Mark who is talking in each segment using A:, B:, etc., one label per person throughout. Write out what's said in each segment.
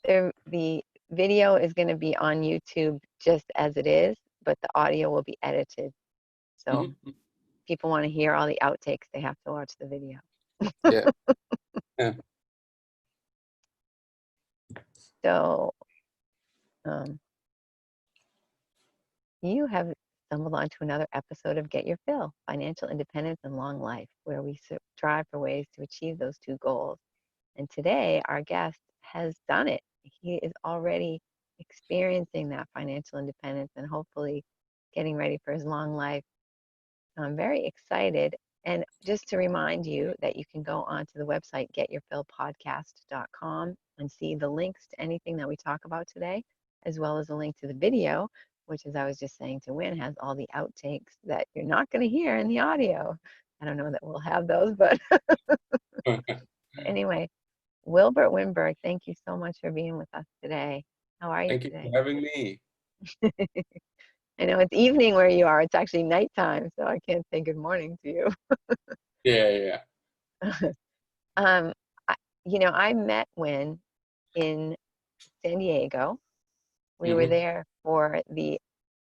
A: the video is going to be on YouTube just as it is, but the audio will be edited. So if people want to hear all the outtakes, they have to watch the video.
B: Yeah. Yeah.
A: So you have stumbled onto another episode of Get Your Fill, Financial Independence and Long Life, where we strive for ways to achieve those two goals. And today, our guest has done it. He is already experiencing that financial independence and hopefully getting ready for his long life. So I'm very excited. And just to remind you that you can go onto the website, getyourfillpodcast.com, and see the links to anything that we talk about today, as well as a link to the video, which, as I was just saying to Wynn, has all the outtakes that you're not going to hear in the audio. I don't know that we'll have those, but anyway, Wilbert Wynnberg, thank you so much for being with us today. How are you
B: Thank
A: today?
B: you for having me.
A: I know it's evening where you are. It's actually nighttime, so I can't say good morning to you.
B: Yeah.
A: I met Wynn in San Diego. We were there for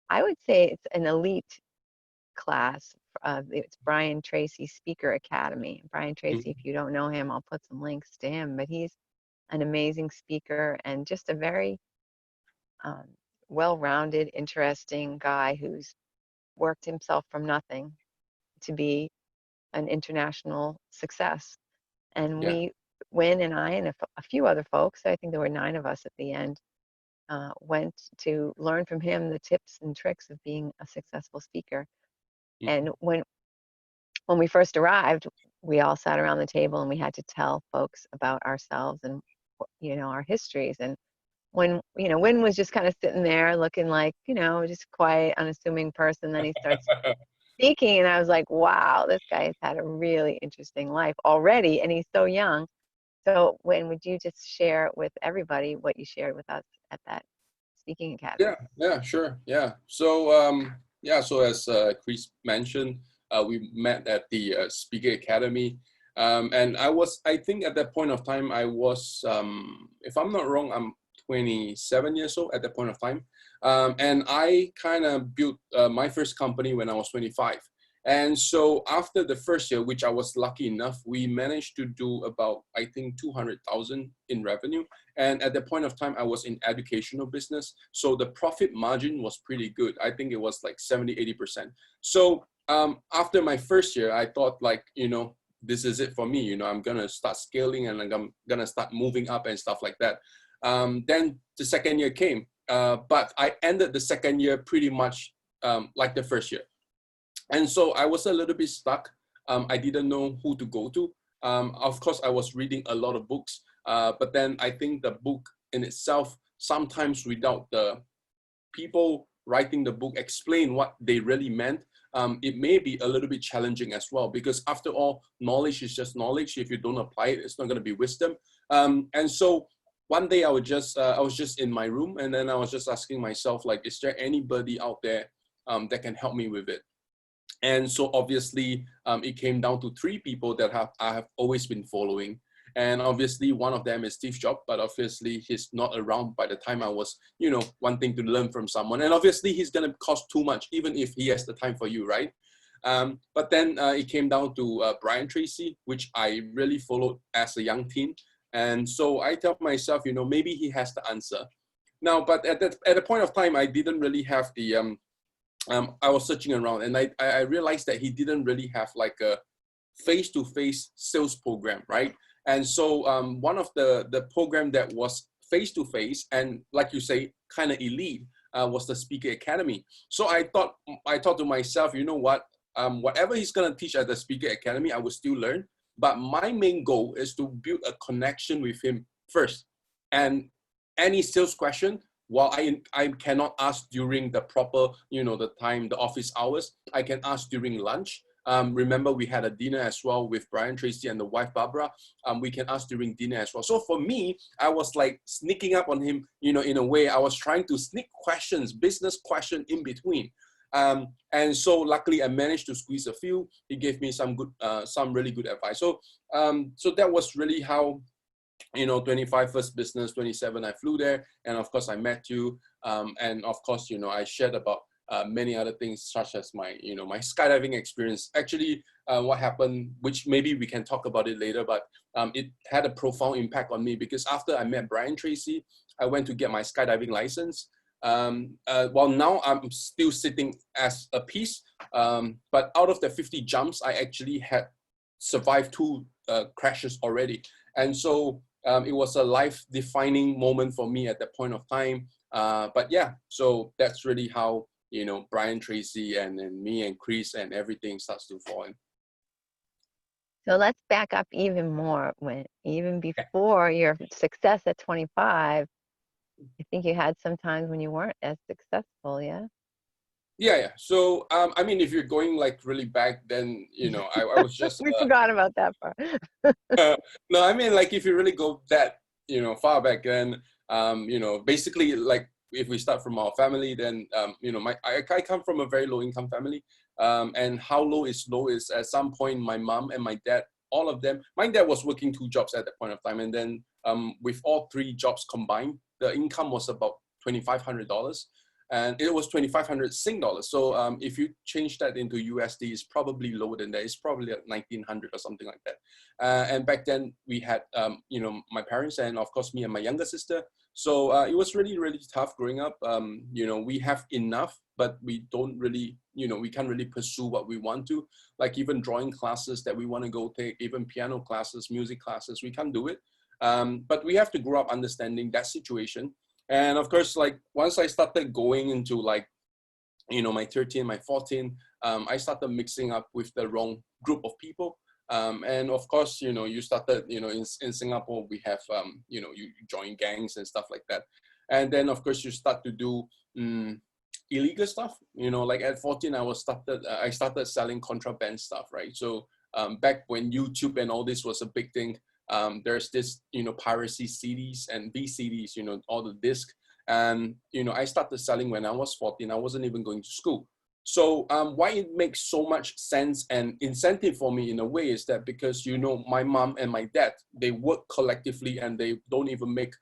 A: I would say it's an elite class. It's Brian Tracy's Speaker Academy. Brian Tracy, if you don't know him, I'll put some links to him, but he's an amazing speaker and just a very well-rounded, interesting guy who's worked himself from nothing to be an international success. And Wynn and I and a few other folks, I think there were 9 of us at the end, went to learn from him the tips and tricks of being a successful speaker. And when we first arrived, we all sat around the table and we had to tell folks about ourselves and, our histories. And when, Wynn was just kind of sitting there looking like, just quiet, unassuming person. Then he starts speaking and I was like, wow, this guy has had a really interesting life already and he's so young. So Wynn, would you just share with everybody what you shared with us at that speaking academy?
B: Yeah, sure. Yeah. So, so as Chris mentioned, we met at the Speaker Academy. And I think at that point of time, I was, if I'm not wrong, I'm 27 years old at that point of time. And I kind of built my first company when I was 25. And so after the first year, which I was lucky enough, we managed to do about, I think, 200,000 in revenue. And at that point of time, I was in educational business. So the profit margin was pretty good. I think it was like 70, 80%. So after my first year, I thought like, this is it for me. I'm going to start scaling and I'm going to start moving up and stuff like that. Then the second year came, but I ended the second year pretty much like the first year. And so I was a little bit stuck. I didn't know who to go to. Of course, I was reading a lot of books, but then I think the book in itself, sometimes without the people writing the book explain what they really meant, it may be a little bit challenging as well, because after all, knowledge is just knowledge. If you don't apply it, it's not going to be wisdom. And so one day I was just in my room, and then I was just asking myself, like, is there anybody out there that can help me with it? And so obviously it came down to 3 people that I have always been following. And obviously one of them is Steve Jobs, but obviously he's not around by the time I was, wanting to learn from someone. And obviously he's going to cost too much, even if he has the time for you, right? But then it came down to Brian Tracy, which I really followed as a young teen. And so I tell myself, maybe he has the answer. Now, but at a point of time, I didn't really have the, I was searching around and I realized that he didn't really have like a face-to-face sales program, right? And so one of the program that was face-to-face and, like you say, kind of elite was the Speaker Academy. So I thought to myself, you know what? Whatever he's going to teach at the Speaker Academy, I will still learn. But my main goal is to build a connection with him first. And any sales question, while I cannot ask during the proper, the time, the office hours, I can ask during lunch. Remember, we had a dinner as well with Brian Tracy and the wife, Barbara. We can ask during dinner as well. So for me, I was like sneaking up on him, in a way. I was trying to sneak questions, business question in between. And so luckily I managed to squeeze a few. He gave me some really good advice. So that was really how 25 first business, 27 I flew there, and of course I met you, and of course I shared about many other things such as my my skydiving experience. Actually, what happened, which maybe we can talk about it later, but it had a profound impact on me because after I met Brian Tracy, I went to get my skydiving license. Well, now I'm still sitting as a piece, but out of the 50 jumps, I actually had survived 2 crashes already, and so it was a life-defining moment for me at that point of time. But yeah, so that's really how Brian Tracy and then me and Chris and everything starts to fall in.
A: So let's back up even more. Even before your success at 25, I think you had some times when you weren't as successful, yeah?
B: Yeah. So, I mean, if you're going like really back, then, I was just...
A: We forgot about that part.
B: No, I mean, like if you really go that, far back then, basically like if we start from our family, then, I come from a very low income family. And how low is at some point, my mom and my dad, all of them, my dad was working 2 jobs at that point of time. And then with all 3 jobs combined, the income was about $2,500. And it was 2,500 Sing dollars. So if you change that into USD, it's probably lower than that. It's probably at 1,900 or something like that. And back then we had, my parents and of course me and my younger sister. So it was really, really tough growing up. We have enough, but we don't really, we can't really pursue what we want to. Like even drawing classes that we want to go take, even piano classes, music classes, we can't do it. But we have to grow up understanding that situation. And of course, like once I started going into like, my 13, my 14, I started mixing up with the wrong group of people. And of course, you started, in Singapore, we have, you join gangs and stuff like that. And then of course you start to do illegal stuff, like at 14, I started selling contraband stuff, right? So back when YouTube and all this was a big thing, there's this, piracy CDs and VCDs, all the disc. And, I started selling when I was 14. I wasn't even going to school. So why it makes so much sense and incentive for me in a way is that because, my mom and my dad, they work collectively and they don't even make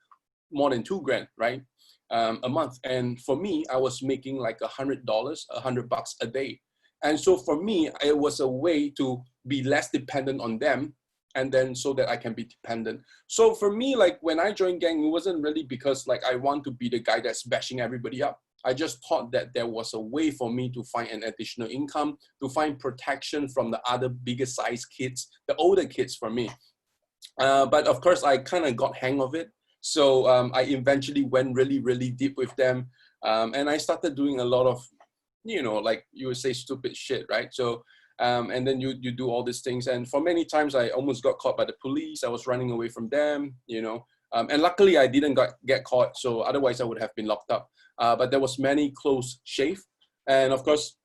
B: more than $2,000, right? A month. And for me, I was making like $100, $100 a day. And so for me, it was a way to be less dependent on them, and then so that I can be dependent. So for me, like when I joined gang, it wasn't really because like I want to be the guy that's bashing everybody up. I just thought that there was a way for me to find an additional income, to find protection from the other bigger size kids, the older kids for me. But of course, I kind of got hang of it. So I eventually went really, really deep with them. And I started doing a lot of, like you would say stupid shit, right? So and then you do all these things. And for many times, I almost got caught by the police. I was running away from them, and luckily I didn't get caught. So otherwise I would have been locked up. But there was many close shave. And of course,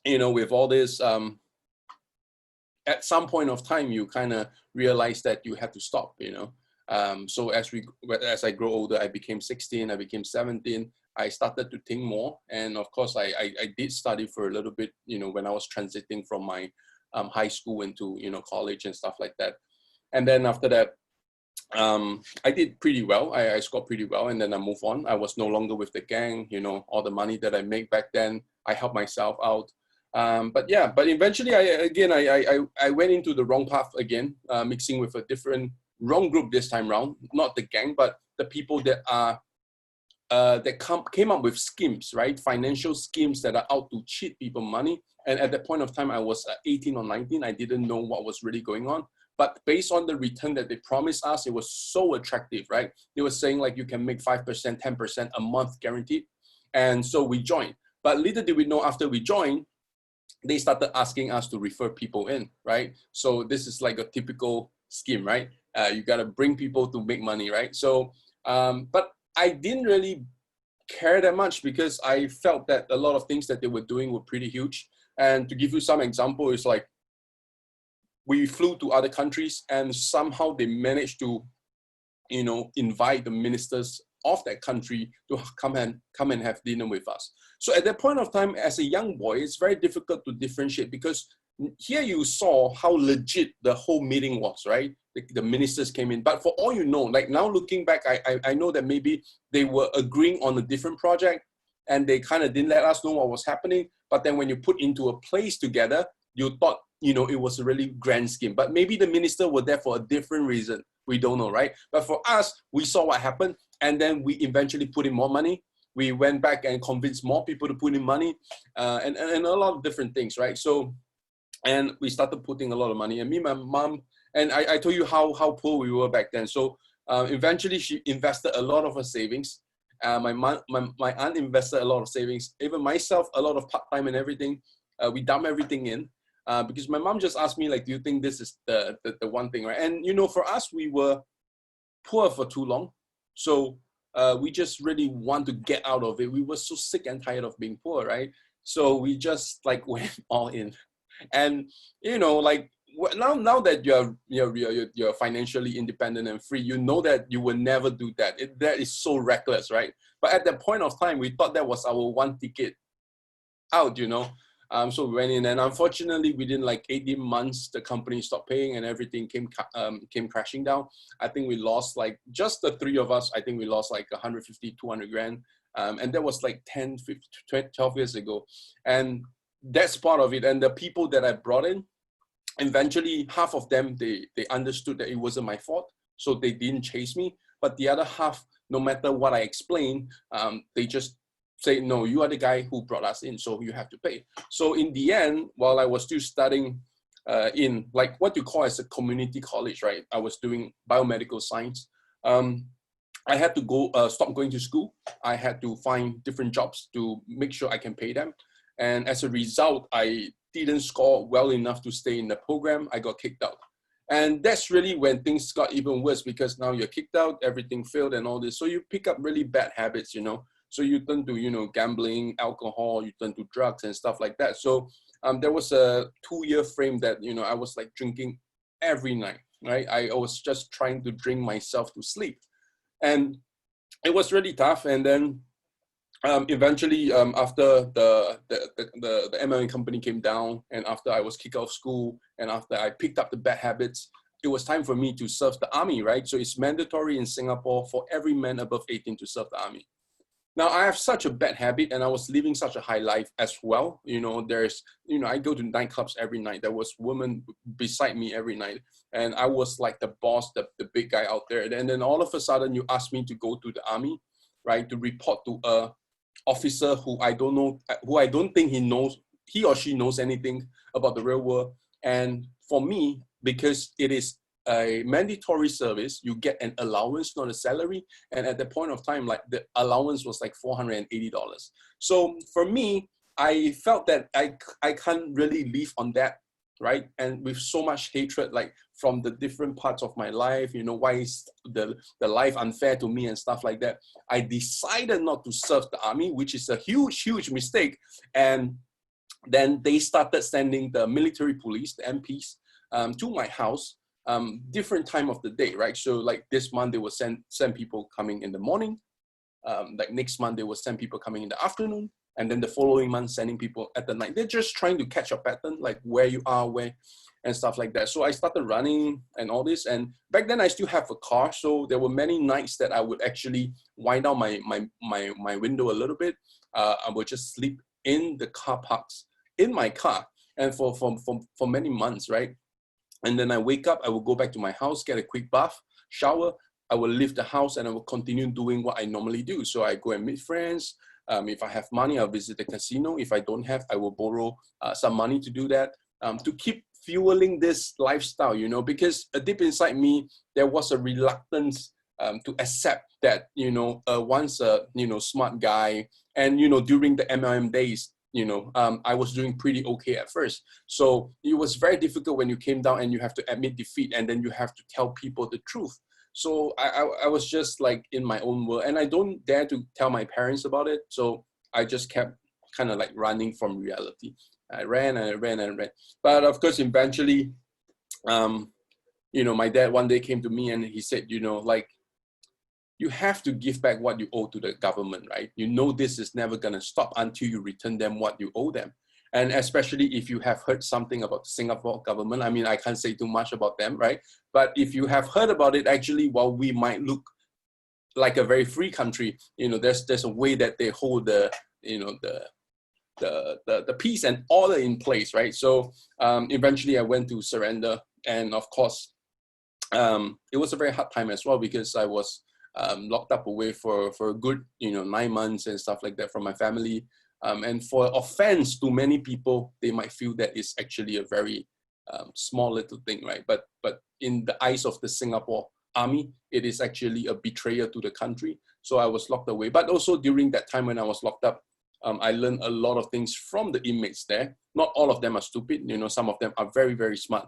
B: with all this, at some point of time, you kind of realize that you have to stop, So as I grow older, I became 16, I became 17. I started to think more. And of course, I did study for a little bit, when I was transiting from my high school into, college and stuff like that. And then after that, I did pretty well. I scored pretty well. And then I moved on. I was no longer with the gang, all the money that I made back then, I helped myself out. But eventually I went into the wrong path again, mixing with a different wrong group this time around, not the gang, but the people that are came up with schemes, right? Financial schemes that are out to cheat people money. And at that point of time, I was 18 or 19. I didn't know what was really going on. But based on the return that they promised us, it was so attractive, right? They were saying like you can make 5%, 10% a month guaranteed. And so we joined. But little did we know after we joined, they started asking us to refer people in, right? So this is like a typical scheme, right? You got to bring people to make money, right? So, but I didn't really care that much because I felt that a lot of things that they were doing were pretty huge. And to give you some example, it's like we flew to other countries and somehow they managed to, invite the ministers of that country to come and have dinner with us. So at that point of time, as a young boy, it's very difficult to differentiate because here you saw how legit the whole meeting was, right? The ministers came in, but for all you know, like now looking back, I know that maybe they were agreeing on a different project and they kind of didn't let us know what was happening. But then when you put into a place together, you thought, you know, it was a really grand scheme. But maybe the minister were there for a different reason. We don't know, right? But for us, we saw what happened, and then we eventually put in more money. We went back and convinced more people to put in money, and a lot of different things, right? So, and we started putting a lot of money. And me, my mom, and I told you how poor we were back then. So eventually she invested a lot of her savings. My aunt invested a lot of savings. Even myself, a lot of part-time and everything. We dumped everything in. Because my mom just asked me, like, do you think this is the one thing, right? And, you know, for us, we were poor for too long. So we just really want to get out of it. We were so sick and tired of being poor, right? So we just like went all in. And, you know, like now that you're financially independent and free, you know that you will never do that. That is so reckless, right? But at that point of time, we thought that was our one ticket out, you know. So we went in, and unfortunately, within like 18 months, the company stopped paying, and everything came crashing down. I think we lost, like, just the three of us, I think we lost like 150, 200 grand. And that was like 10, 15, 12 years ago. And that's part of it. And the people that I brought in, eventually half of them, they understood that it wasn't my fault. So they didn't chase me. But the other half, no matter what I explained, they just say, no, you are the guy who brought us in, so you have to pay. So in the end, while I was still studying in like what you call as a community college, right? I was doing biomedical science. I had to go stop going to school. I had to find different jobs to make sure I can pay them. And as a result, I didn't score well enough to stay in the program. I got kicked out. And that's really when things got even worse, because now you're kicked out, everything failed and all this. So you pick up really bad habits, you know. So you turn to, you know, gambling, alcohol, you turn to drugs and stuff like that. So there was a 2-year frame that, you know, I was like drinking every night, right? I was just trying to drink myself to sleep. And it was really tough. And then eventually, after the MLM company came down, and after I was kicked out of school, and after I picked up the bad habits, it was time for me to serve the army, right? So it's mandatory in Singapore for every man above 18 to serve the army. Now, I have such a bad habit, and I was living such a high life as well. You know, I go to nightclubs every night. There was women beside me every night, and I was like the boss, the big guy out there. And then all of a sudden, you ask me to go to the army, right, to report to a officer who I don't know, who I don't think he or she knows anything about the real world. And for me, because it is a mandatory service, you get an allowance, not a salary. And at the point of time, like the allowance was like $480. So for me, I felt that I can't really live on that, right? And with so much hatred, like from the different parts of my life, you know, why is the life unfair to me and stuff like that, I decided not to serve the army, which is a huge mistake. And then they started sending the military police, the MPs, to my house, different time of the day, right? So like this month they will send people coming in the morning. Like next month they will send people coming in the afternoon, and then the following month sending people at the night. They're just trying to catch a pattern, like where you are, where, and stuff like that. So I started running and all this. And back then I still have a car, so there were many nights that I would actually wind down my window a little bit. I would just sleep in the car parks in my car, and for many months, right? And then I wake up, I will go back to my house, get a quick bath, shower. I will leave the house and I will continue doing what I normally do. So I go and meet friends. If I have money, I'll visit the casino. If I don't have, I will borrow some money to do that, to keep fueling this lifestyle, you know, because deep inside me, there was a reluctance to accept that, you know, once a, you know, smart guy, and, you know, during the MLM days, you know, I was doing pretty okay at first. So it was very difficult when you came down and you have to admit defeat, and then you have to tell people the truth. So I was just like in my own world, and I don't dare to tell my parents about it. So I just kept kind of like running from reality. I ran. But of course, eventually, you know, my dad one day came to me and he said, you know, like, you have to give back what you owe to the government, right? You know, this is never going to stop until you return them what you owe them. And especially if you have heard something about the Singapore government, I mean, I can't say too much about them, right? But if you have heard about it, actually, while we might look like a very free country, there's a way that they hold the peace and order in place, right? So eventually I went to surrender, and of course, it was a very hard time as well, because I was locked up away for a good 9 months and stuff like that from my family. And for offense to many people, they might feel that it's actually a very small little thing, right? But in the eyes of the Singapore Army, it is actually a betrayal to the country. So I was locked away. But also during that time when I was locked up, I learned a lot of things from the inmates there. Not all of them are stupid. Some of them are very, very smart.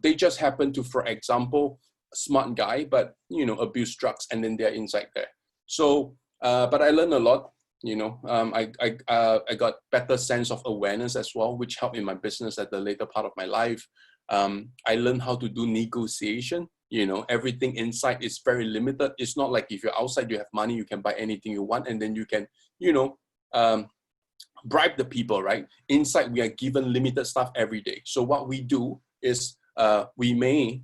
B: They just happen to, for example, a smart guy, but abuse drugs, and then they're inside there. So, but I learned a lot. I got better sense of awareness as well, which helped in my business at the later part of my life. I learned how to do negotiation. Everything inside is very limited. It's not like if you're outside, you have money, you can buy anything you want, and then you can, bribe the people, right? Inside, we are given limited stuff every day. So what we do is we may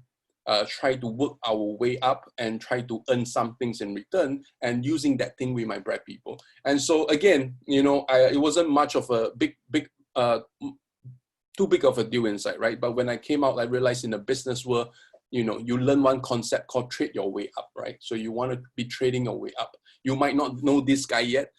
B: try to work our way up and try to earn some things in return, and using that thing we might bribe people. And so again, it wasn't much of a too big of a deal inside, right? But when I came out, I realized in the business world, you learn one concept called trade your way up, right? So you want to be trading your way up. You might not know this guy yet.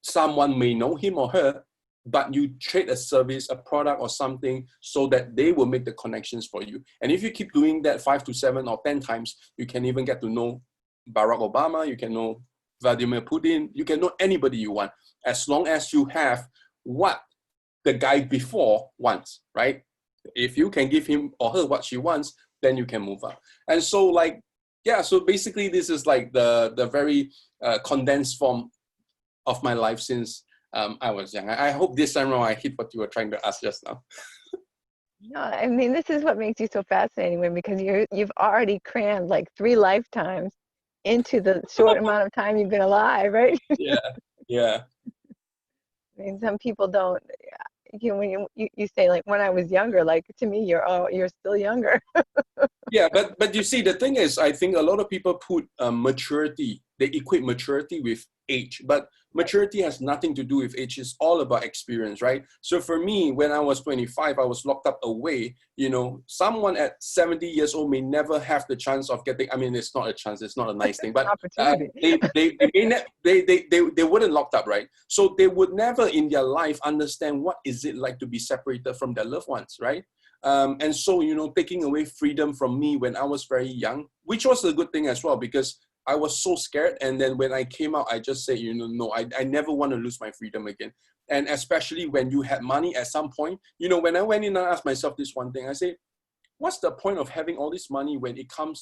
B: Someone may know him or her, but you trade a service, a product or something, so that they will make the connections for you. And if you keep doing that 5 to 7 or 10 times, you can even get to know Barack Obama, you can know Vladimir Putin, you can know anybody you want, as long as you have what the guy before wants, right? If you can give him or her what she wants, then you can move up. And so so basically this is like the very condensed form of my life since I was young. I hope this time around I hit what you were trying to ask just now.
A: No, I mean, this is what makes you so fascinating, Wynn, because you've already crammed like 3 lifetimes into the short amount of time you've been alive, right?
B: Yeah.
A: I mean, some people don't. When you say like when I was younger, like to me, you're still younger.
B: Yeah, but you see, the thing is, I think a lot of people put maturity, they equate maturity with age, but maturity has nothing to do with age. It's all about experience, right? So for me, when I was 25, I was locked up away. Someone at 70 years old may never have the chance of getting, I mean, it's not a chance, it's not a nice thing, but they wouldn't locked up, right? So they would never in their life understand what is it like to be separated from their loved ones, right? And so, taking away freedom from me when I was very young, which was a good thing as well, because I was so scared. And then when I came out, I just said, no, I never want to lose my freedom again. And especially when you had money at some point, when I went in and asked myself this one thing, I said, what's the point of having all this money when it can't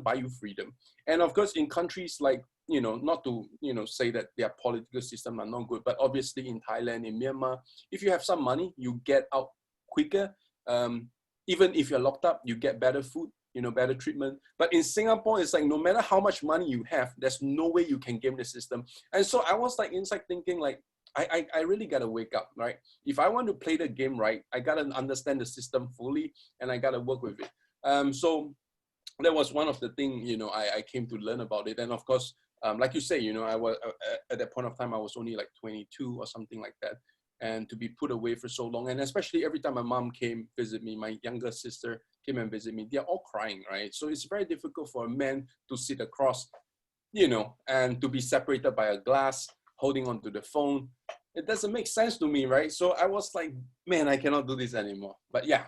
B: buy you freedom? And of course, in countries like, not to, say that their political system are not good, but obviously in Thailand, in Myanmar, if you have some money, you get out quicker. Even if you're locked up, you get better food, better treatment. But in Singapore, it's like no matter how much money you have, there's no way you can game the system. And so I was like inside thinking like, I really gotta wake up, right? If I want to play the game right, I gotta understand the system fully, and I gotta work with it. So that was one of the things, I came to learn about it. And of course, like you say, I was at that point of time, I was only like 22 or something like that. And to be put away for so long, and especially every time my mom came visit me, my younger sister came and visit me, they're all crying, right? So it's very difficult for a man to sit across, and to be separated by a glass, holding onto the phone. It doesn't make sense to me, right? So I was like, man, I cannot do this anymore. But yeah.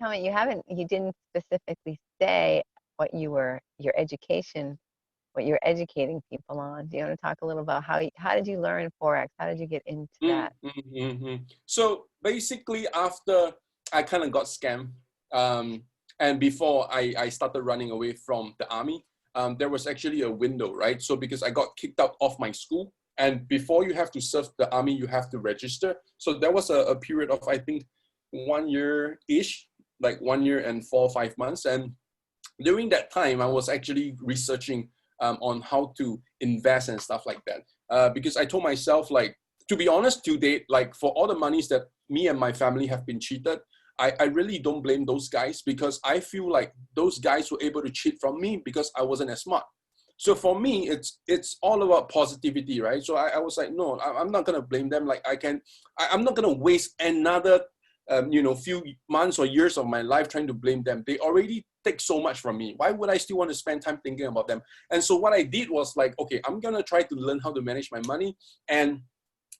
A: Tell me, you didn't specifically say what your education, what you're educating people on. Do you want to talk a little about how did you learn Forex? How did you get into that?
B: So basically, after I kind of got scammed, and before I started running away from the army, there was actually a window, right? So because I got kicked out of my school, and before you have to serve the army, you have to register. So there was a period of, I think, 1 year-ish, like 1 year and 4 or 5 months. And during that time, I was actually researching on how to invest and stuff like that. Because I told myself, like, to be honest, to date, like for all the monies that me and my family have been cheated, I really don't blame those guys, because I feel like those guys were able to cheat from me because I wasn't as smart. So for me, it's all about positivity, right? So I was like, no, I'm not gonna blame them. Like I'm not gonna waste another few months or years of my life trying to blame them. They already take so much from me. Why would I still want to spend time thinking about them? And so what I did was like, okay, I'm gonna try to learn how to manage my money. And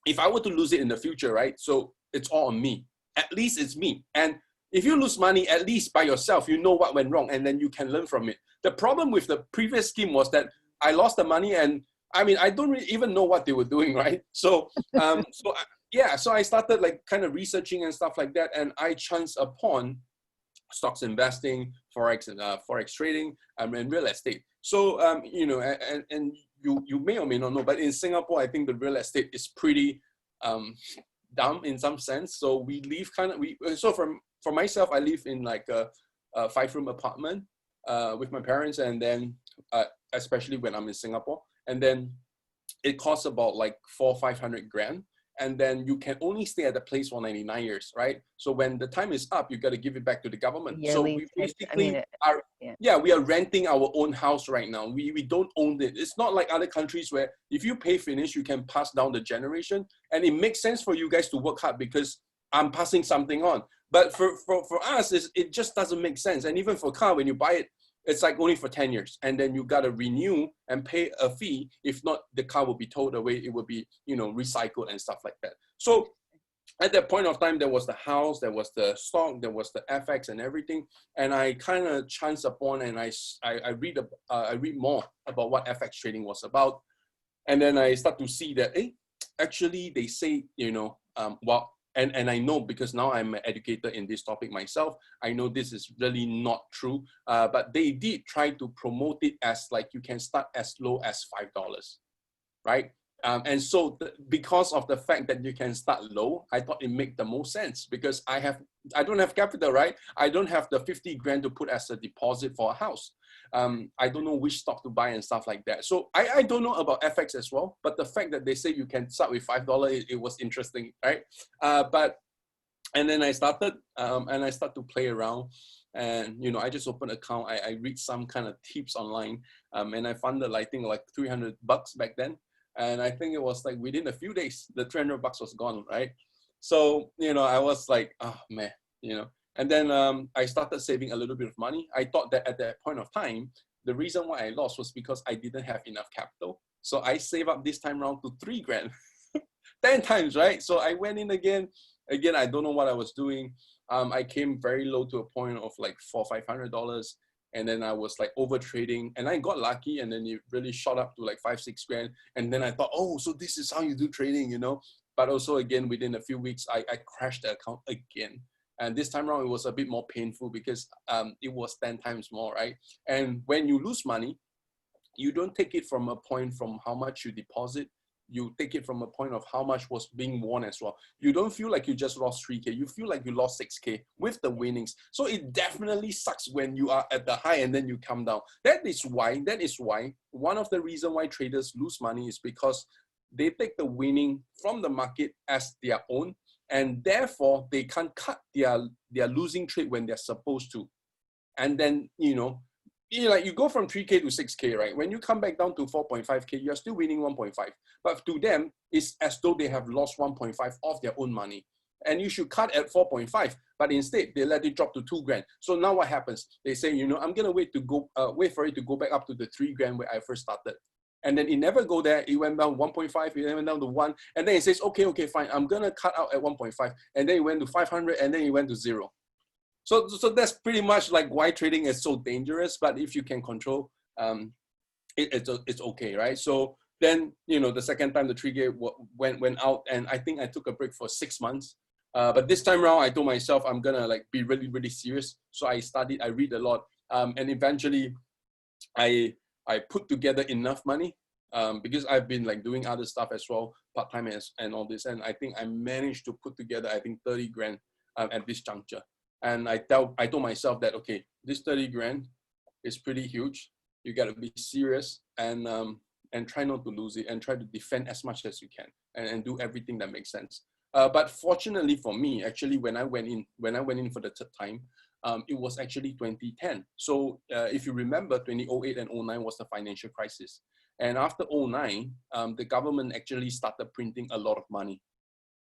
B: if I were to lose it in the future, right? So it's all on me. At least it's me. And if you lose money, at least by yourself, you know what went wrong, and then you can learn from it. The problem with the previous scheme was that I lost the money, and I mean, I don't really even know what they were doing, right? So, so I started like kind of researching and stuff like that, and I chanced upon stocks investing, forex and forex trading, and real estate. So, and you may or may not know, but in Singapore, I think the real estate is pretty dumb in some sense. So we live so for myself, I live in like a 5-room apartment with my parents, and then especially when I'm in Singapore, and then it costs about like 400-500 grand. And then you can only stay at the place for 99 years, right? So when the time is up, you got to give it back to the government. So we basically we are renting our own house right now. We don't own it. It's not like other countries where if you pay finish, you can pass down the generation. And it makes sense for you guys to work hard because I'm passing something on. But for us, it just doesn't make sense. And even for car, when you buy it, it's like only for 10 years. And then you got to renew and pay a fee. If not, the car will be towed away. It will be, recycled and stuff like that. So at that point of time, there was the house, there was the stock, there was the FX and everything. And I kind of chanced upon, and I read more about what FX trading was about. And then I start to see that, actually they say, and I know, because now I'm an educator in this topic myself, I know this is really not true, but they did try to promote it as like you can start as low as $5, right? And so because of the fact that you can start low, I thought it made the most sense, because I don't have capital, right? I don't have the 50 grand to put as a deposit for a house. I don't know which stock to buy and stuff like that. So I don't know about FX as well, but the fact that they say you can start with $5, it was interesting, right? And then I started, and I started to play around, and I just opened an account. I read some kind of tips online, and I funded, I think, like $300 back then. And I think it was like within a few days, the $300 was gone, right? So, I was like, oh man, And then I started saving a little bit of money. I thought that at that point of time, the reason why I lost was because I didn't have enough capital. So I saved up this time around to 3 grand, 10 times, right? So I went in again, I don't know what I was doing. I came very low to a point of like $400-500. And then I was like over trading, and I got lucky, and then it really shot up to like 5-6 grand. And then I thought, oh, so this is how you do trading, But also again, within a few weeks, I crashed the account again. And this time around, it was a bit more painful because it was 10 times more, right? And when you lose money, you don't take it from a point from how much you deposit. You take it from a point of how much was being won as well. You don't feel like you just lost 3K. You feel like you lost 6K with the winnings. So it definitely sucks when you are at the high and then you come down. That is why one of the reasons why traders lose money is because they take the winning from the market as their own, and therefore they can't cut their losing trade when they're supposed to. And then, you go from 3K to 6K, right? When you come back down to 4.5K, you're still winning 1.5. But to them, it's as though they have lost 1.5 of their own money. And you should cut at 4.5, but instead they let it drop to 2 grand. So now what happens? They say, I'm gonna wait for it to go back up to the 3 grand where I first started. And then it never go there. It went down 1.5, it went down to 1. And then it says, okay, fine. I'm gonna cut out at 1.5. And then it went to 500, and then it went to 0. So that's pretty much like why trading is so dangerous. But if you can control, it's okay, right? So then, the second time the 3K went out, and I think I took a break for 6 months. But this time around, I told myself I'm gonna like be really, really serious. So I studied, I read a lot, and eventually, I put together enough money because I've been like doing other stuff as well, part time and all this, and I think I managed to put together 30 grand at this juncture. And I told myself that, okay, this 30 grand is pretty huge. You got to be serious and try not to lose it, and try to defend as much as you can. and do everything that makes sense. But fortunately for me, actually, when I went in for the third time, it was actually 2010. So if you remember, 2008 and 09 was the financial crisis. And after 09, the government actually started printing a lot of money,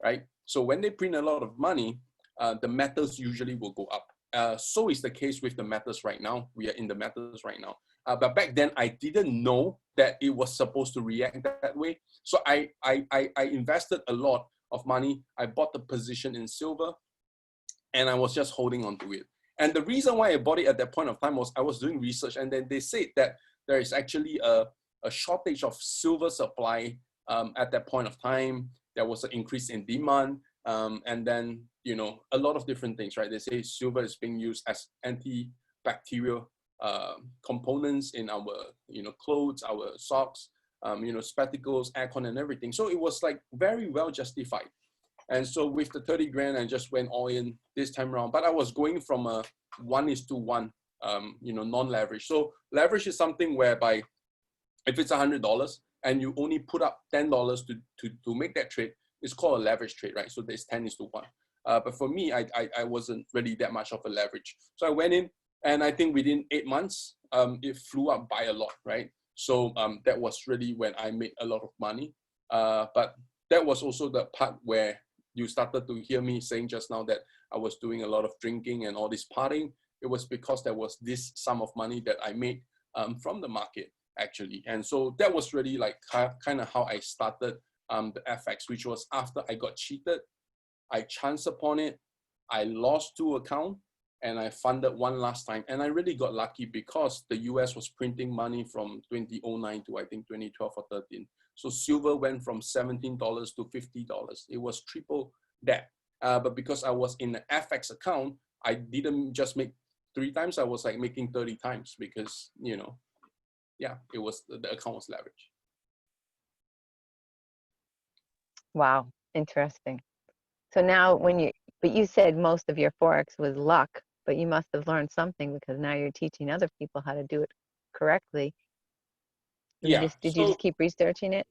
B: right? So when they print a lot of money, the metals usually will go up. So is the case with the metals right now. We are in the metals right now. But back then, I didn't know that it was supposed to react that way. So I invested a lot of money. I bought the position in silver, and I was just holding on to it. And the reason why I bought it at that point of time was I was doing research, and then they said that there is actually a shortage of silver supply at that point of time. There was an increase in demand, and then, you know, a lot of different things, right? They say silver is being used as antibacterial components in our, you know, clothes, our socks, you know, spectacles, aircon, and everything. So it was like very well justified. And so with the 30 grand, I just went all in this time around. But I was going from a 1:1, you know, non-leverage. So leverage is something whereby if it's $100 and you only put up $10 to make that trade, it's called a leverage trade, right? So there's 10:1. But for me, I wasn't really that much of a leverage. So I went in, and I think within 8 months, it flew up by a lot, right? So that was really when I made a lot of money. But that was also the part where you started to hear me saying just now that I was doing a lot of drinking and all this partying. It was because there was this sum of money that I made from the market, actually. And so that was really like kind of how I started the FX, which was after I got cheated. I chanced upon it. I lost 2 accounts, and I funded one last time. And I really got lucky because the US was printing money from 2009 to I think 2012 or 13. So silver went from $17 to $50. It was triple that. But because I was in an FX account, I didn't just make 3 times. I was like making 30 times because, you know, yeah, it was, the account was leveraged.
A: Wow, interesting. So now but you said most of your Forex was luck, but you must have learned something because now you're teaching other people how to do it correctly.
B: Yeah.
A: Did you just keep researching it?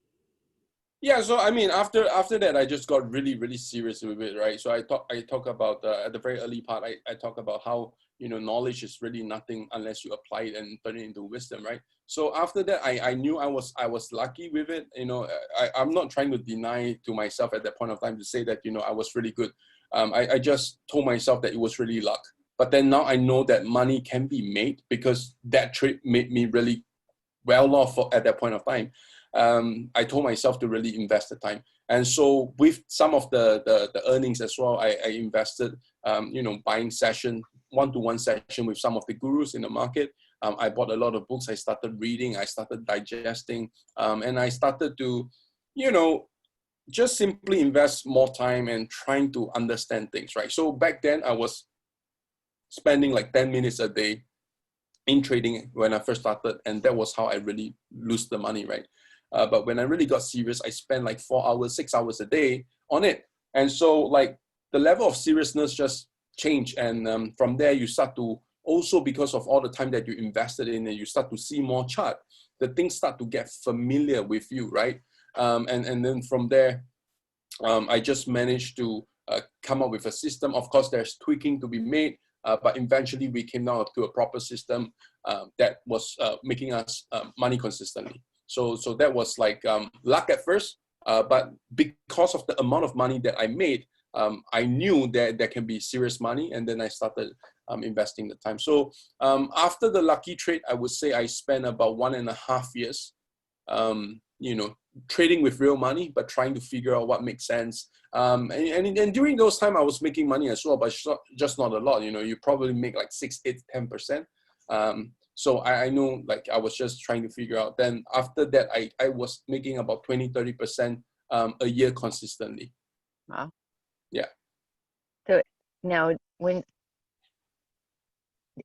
B: Yeah, so I mean, after that, I just got really serious with it, right? So I talk about at the very early part, I talk about how, you know, knowledge is really nothing unless you apply it and turn it into wisdom, right? So after that, I knew I was lucky with it. You know, I'm not trying to deny to myself at that point of time to say that, you know, I was really good. I just told myself that it was really luck. But then now I know that money can be made because that trade made me really well off at that point of time. I told myself to really invest the time. And so with some of the earnings as well, I invested, you know, buying session, one-to-one session with some of the gurus in the market. I bought a lot of books. I started reading, I started digesting, and I started to, you know, just simply invest more time and trying to understand things, right? So back then I was spending like 10 minutes a day in trading when I first started, and that was how I really lose the money, right? But when I really got serious, I spent like 4 hours, 6 hours a day on it. And so like the level of seriousness just changed. And from there, you start to also, because of all the time that you invested in it, you start to see more chart. The things start to get familiar with you, right? And then from there, I just managed to come up with a system. Of course, there's tweaking to be made, but eventually we came down to a proper system that was making us money consistently. So that was like luck at first, but because of the amount of money that I made, I knew that there can be serious money, and then I started investing the time. So after the lucky trade, I would say I spent about 1.5 years, you know, trading with real money, but trying to figure out what makes sense. And during those time, I was making money as well, but just not a lot. You know, you probably make like 6, 8, 10%. So I know, like, I was just trying to figure out. Then after that, I was making about 20, 30% a year consistently.
A: Wow.
B: Yeah.
A: So now,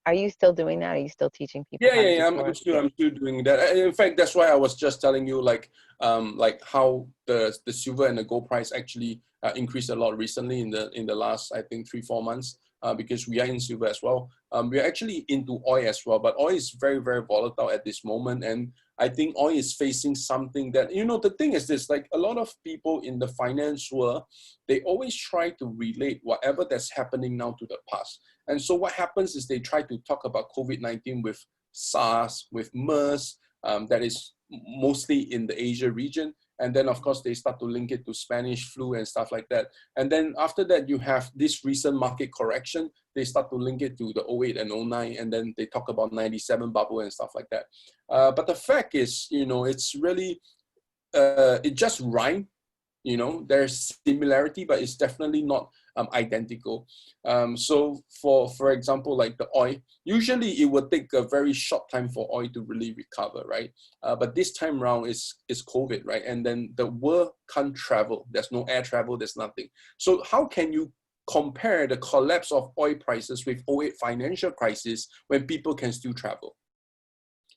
A: are you still doing that? Are you still teaching people?
B: Yeah. I'm still doing that. In fact, that's why I was just telling you, like how the silver and the gold price actually increased a lot recently in the last, I think, 3-4 months, because we are in silver as well. we're actually into oil as well, but oil is very, very volatile at this moment. And I think oil is facing something that, the thing is this, like a lot of people in the finance world, they always try to relate whatever that's happening now to the past. And so what happens is they try to talk about COVID-19 with SARS, with MERS, that is mostly in the Asia region. And then, of course, they start to link it to Spanish flu and stuff like that. And then after that, you have this recent market correction. They start to link it to the '08 and '09, and then they talk about '97 bubble and stuff like that. But the fact is, it's really, it just rhyme. There's similarity, but it's definitely not identical. So for example, like the oil, usually it would take a very short time for oil to really recover, right? But this time around is COVID, right? And then the world can't travel. There's no air travel, there's nothing. So how can you compare the collapse of oil prices with '08 financial crisis when people can still travel?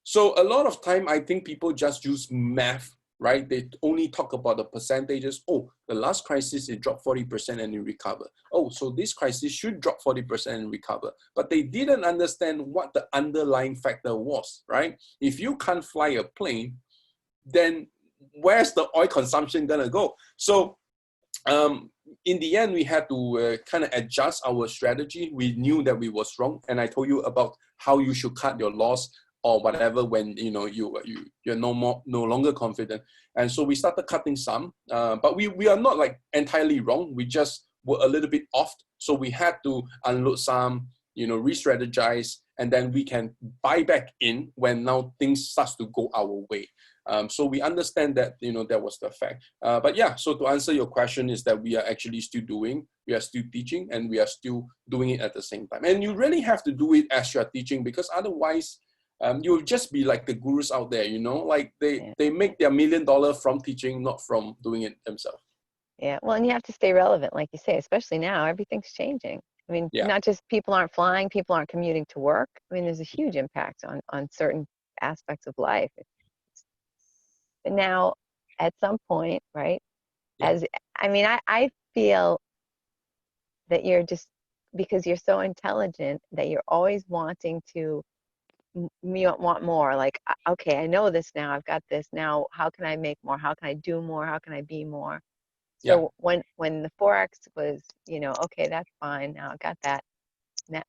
B: So a lot of time, I think people just use math, right? They only talk about the percentages. Oh, the last crisis, it dropped 40% and it recovered. Oh, so this crisis should drop 40% and recover. But they didn't understand what the underlying factor was, right? If you can't fly a plane, then where's the oil consumption gonna go? So in the end, we had to kind of adjust our strategy. We knew that we was wrong. And I told you about how you should cut your loss or whatever when you're no longer confident. And so we started cutting some, but we are not like entirely wrong. We just were a little bit off. So we had to unload some, re-strategize, and then we can buy back in when now things starts to go our way. So we understand that, that was the fact. But yeah, so to answer your question is that we are actually still doing, we are still teaching, and we are still doing it at the same time. And you really have to do it as you are teaching, because otherwise, you'll just be like the gurus out there, like they make their $1 million from teaching, not from doing it themselves.
A: Yeah, well, and you have to stay relevant, like you say, especially now, everything's changing. I mean, not just people aren't flying, people aren't commuting to work. I mean, there's a huge impact on certain aspects of life. But now, at some point, right, I feel that you're just, because you're so intelligent, that you're always wanting to, you want more. Like, okay, I know this now, I've got this now, how can I make more? How can I do more? How can I be more? So when the Forex was, okay, that's fine, now I got that.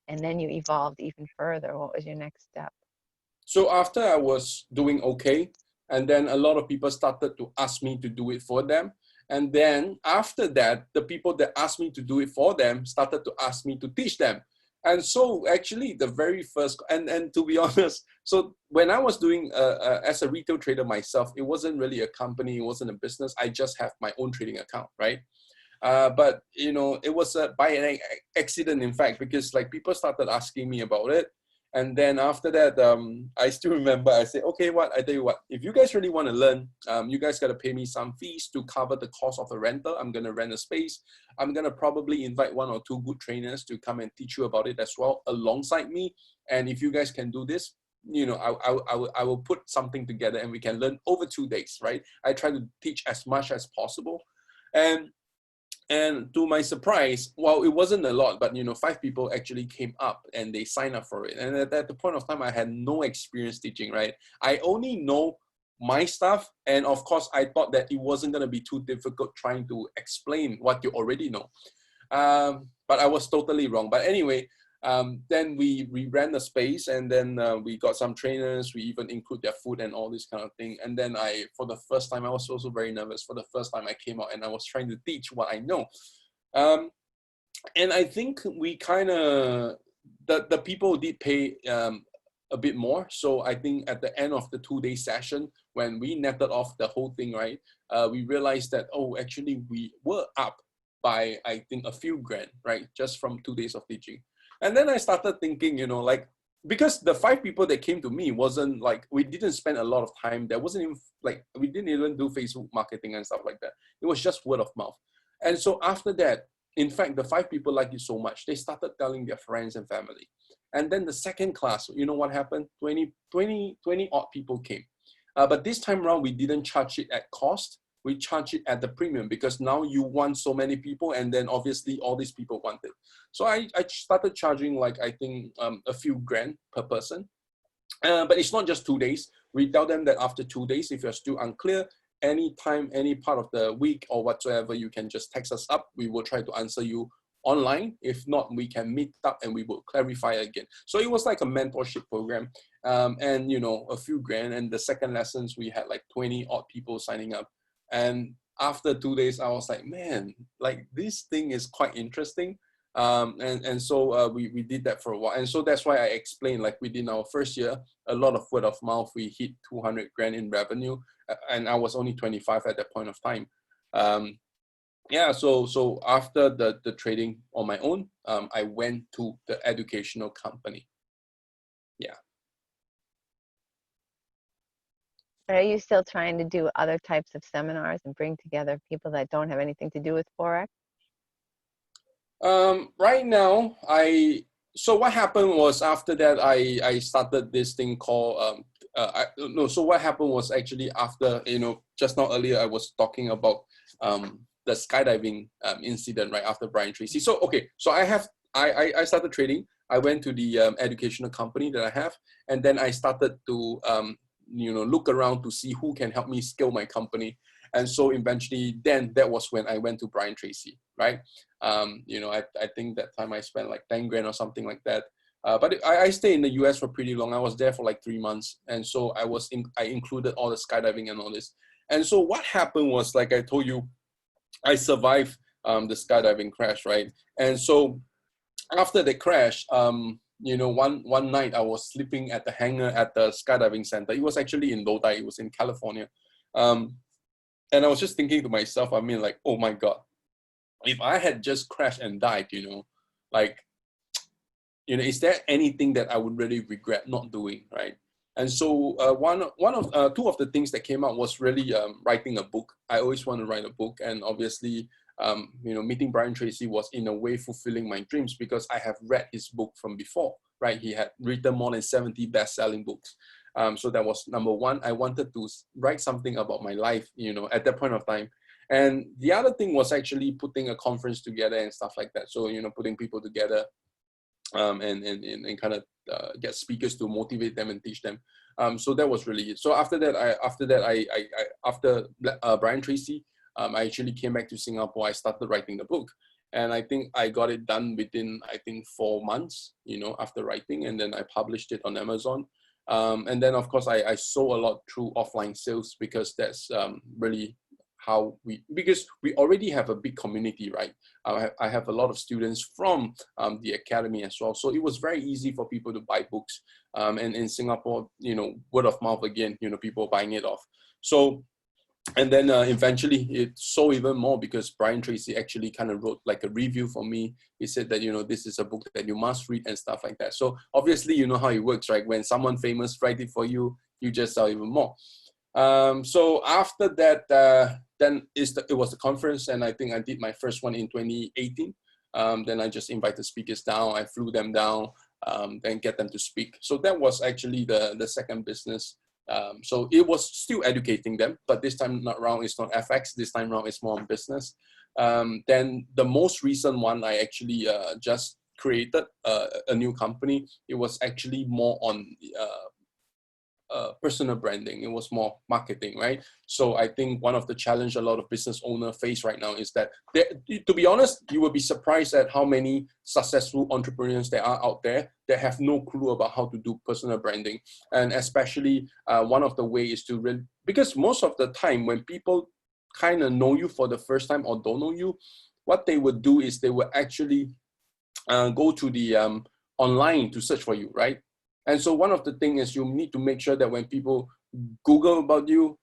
A: And then you evolved even further. What was your next step?
B: So after I was doing okay, and then a lot of people started to ask me to do it for them. And then after that, the people that asked me to do it for them started to ask me to teach them. And so actually the very first, and to be honest, so when I was doing, as a retail trader myself, it wasn't really a company, it wasn't a business. I just have my own trading account, right? But, it was by an accident, in fact, because like people started asking me about it. And then after that, I still remember, I said, okay, I tell you what, if you guys really want to learn, you guys got to pay me some fees to cover the cost of a rental. I'm going to rent a space. I'm going to probably invite 1 or 2 good trainers to come and teach you about it as well, alongside me. And if you guys can do this, I will put something together and we can learn over 2 days, right? I try to teach as much as possible. And to my surprise, well, it wasn't a lot, but 5 people actually came up and they signed up for it. And at the point of time, I had no experience teaching, right? I only know my stuff. And of course, I thought that it wasn't going to be too difficult trying to explain what you already know. But I was totally wrong. But anyway, then we ran the space, and then we got some trainers. We even include their food and all this kind of thing. And then for the first time, I was also very nervous. For the first time I came out and I was trying to teach what I know. And I think we kind of, the people did pay a bit more. So I think at the end of the 2-day session, when we netted off the whole thing, right, we realized that, oh, actually we were up by, I think, a few grand, right, just from 2 days of teaching. And then I started thinking, like, because the 5 people that came to me wasn't like, we didn't spend a lot of time. There wasn't even like, we didn't even do Facebook marketing and stuff like that. It was just word of mouth. And so after that, in fact, the 5 people liked it so much, they started telling their friends and family. And then the second class, you know what happened? 20 odd people came. But this time around, we didn't charge it at cost. we charge it at the premium because now you want so many people, and then obviously all these people want it. So I started charging like, I think a few grand per person. But it's not just 2 days. We tell them that after 2 days, if you're still unclear, anytime, any part of the week or whatsoever, you can just text us up. We will try to answer you online. If not, we can meet up and we will clarify again. So it was like a mentorship program, and a few grand. And the second lessons, we had like 20 odd people signing up. And after 2 days, I was like, man, like this thing is quite interesting. So we did that for a while. And so that's why I explained, like within our first year, a lot of word of mouth, we hit 200 grand in revenue. And I was only 25 at that point of time. So after the trading on my own, I went to the educational company. Yeah.
A: Are you still trying to do other types of seminars and bring together people that don't have anything to do with Forex?
B: Right now, so what happened was after that, I started this thing called, so what happened was actually after, just now earlier, I was talking about the skydiving incident right after Brian Tracy. So, okay, so I started trading. I went to the educational company that I have, and then I started to, look around to see who can help me scale my company. And so eventually, then that was when I went to Brian Tracy, right? I think that time I spent like 10 grand or something like that. But I stayed in the US for pretty long. I was there for like 3 months. And so I included all the skydiving and all this. And so what happened was, like I told you, I survived the skydiving crash, right? And so after the crash, one night I was sleeping at the hangar at the skydiving center. It was actually in Lodi. It was in California. And I was just thinking to myself, I mean, like, oh my God, if I had just crashed and died, is there anything that I would really regret not doing, right? And so two of the things that came out was really writing a book. I always want to write a book, and obviously, meeting Brian Tracy was in a way fulfilling my dreams because I have read his book from before, right? He had written more than 70 best-selling books. So that was number one. I wanted to write something about my life, at that point of time. And the other thing was actually putting a conference together and stuff like that. So, putting people together and kind of get speakers to motivate them and teach them. So that was really it. So after Brian Tracy, I actually came back to Singapore. I started writing the book. And I think I got it done within, 4 months, after writing. And then I published it on Amazon. And then, of course, I sold a lot through offline sales because that's really how because we already have a big community, right? I have a lot of students from the academy as well. So it was very easy for people to buy books. And in Singapore, word of mouth again, people buying it off. So, and then eventually it sold even more because Brian Tracy actually kind of wrote like a review for me. He said that, this is a book that you must read and stuff like that. So obviously, you know how it works, right? When someone famous writes it for you, you just sell even more. So after that, then it was the conference, and I think I did my first one in 2018. Then I just invited speakers down. I flew them down, then get them to speak. So that was actually the second business. So it was still educating them, but this time around it's not FX. This time around it's more on business. Then the most recent one, I actually just created a new company. It was actually more on personal branding. It was more marketing, right? So I think one of the challenge a lot of business owners face right now is that, to be honest, you will be surprised at how many successful entrepreneurs there are out there that have no clue about how to do personal branding. And especially one of the ways is to really, because most of the time when people kind of know you for the first time or don't know you, what they would do is they would actually go to the online to search for you, right? And so one of the things is you need to make sure that when people Google about you,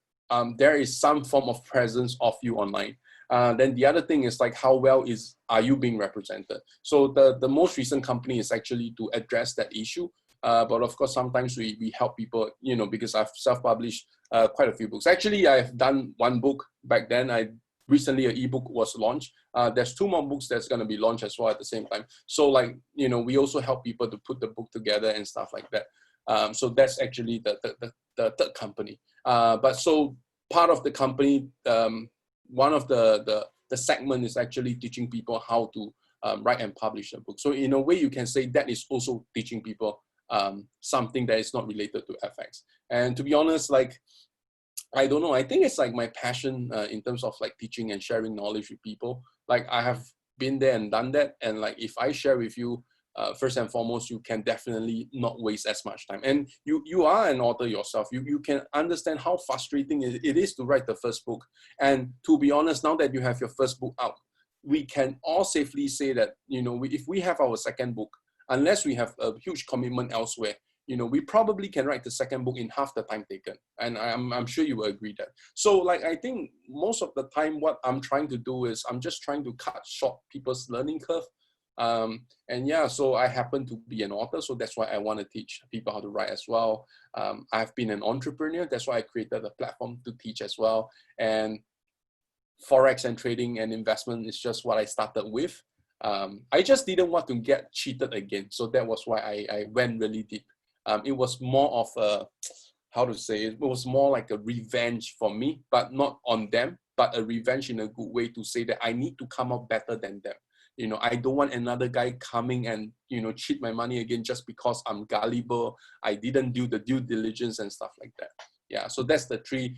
B: there is some form of presence of you online. Then the other thing is like how well are you being represented? So the most recent company is actually to address that issue. But of course, sometimes we help people, because I've self-published quite a few books. Actually, I've done one book back then. Recently, an ebook was launched. There's 2 more books that's going to be launched as well at the same time. So we also help people to put the book together and stuff like that. So that's actually the third company. But so part of the company, one of the segment is actually teaching people how to write and publish a book. So in a way, you can say that is also teaching people something that is not related to FX. And to be honest, like, I don't know, I think it's like my passion in terms of like teaching and sharing knowledge with people. Like, I have been there and done that. And like, if I share with you, first and foremost, you can definitely not waste as much time. And you are an author yourself. You can understand how frustrating it is to write the first book. And to be honest, now that you have your first book out, we can all safely say that, you know, if we have our second book, unless we have a huge commitment elsewhere, you know, we probably can write the second book in half the time taken. And I'm sure you will agree that. So like, I think most of the time what I'm trying to do is I'm just trying to cut short people's learning curve. And yeah, so I happen to be an author, so that's why I want to teach people how to write as well. I've been an entrepreneur, that's why I created a platform to teach as well. And Forex and trading and investment is just what I started with. I just didn't want to get cheated again, so that was why I went really deep. It was more of a, how to say it was more like a revenge for me, but not on them, but a revenge in a good way to say that I need to come out better than them. You know, I don't want another guy coming and, you know, cheat my money again just because I'm gullible. I didn't do the due diligence and stuff like that. Yeah, so that's the three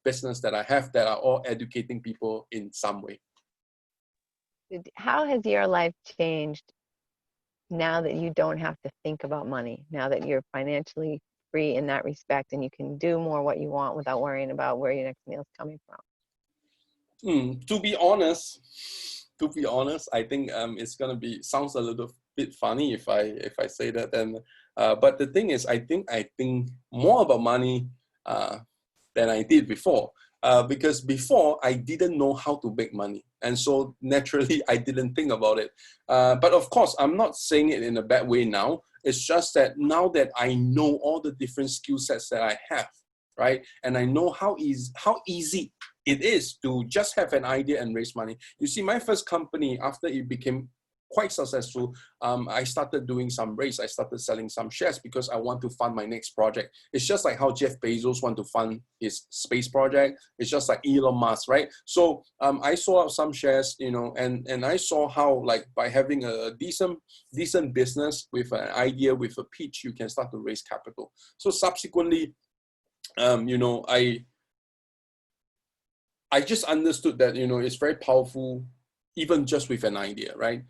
B: business that I have that are all educating people in some way.
A: How has your life changed now that you don't have to think about money, now that you're financially free in that respect and you can do more what you want without worrying about where your next meal is coming from?
B: To be honest, I think it's gonna sounds a little bit funny if I say that. And but the thing is, I think more about money than I did before. Because before I didn't know how to make money, and so naturally I didn't think about it. But of course, I'm not saying it in a bad way now. It's just that now that I know all the different skill sets that I have, right, and I know how easy it is to just have an idea and raise money. You see, my first company, after it became quite successful, I started doing some raise. I started selling some shares because I want to fund my next project. It's just like how Jeff Bezos want to fund his space project. It's just like Elon Musk, right? So I sold out some shares, you know, and I saw how, like, by having a decent business with an idea, with a pitch, you can start to raise capital. So subsequently, you know, I just understood that, you know, it's very powerful, even just with an idea, right?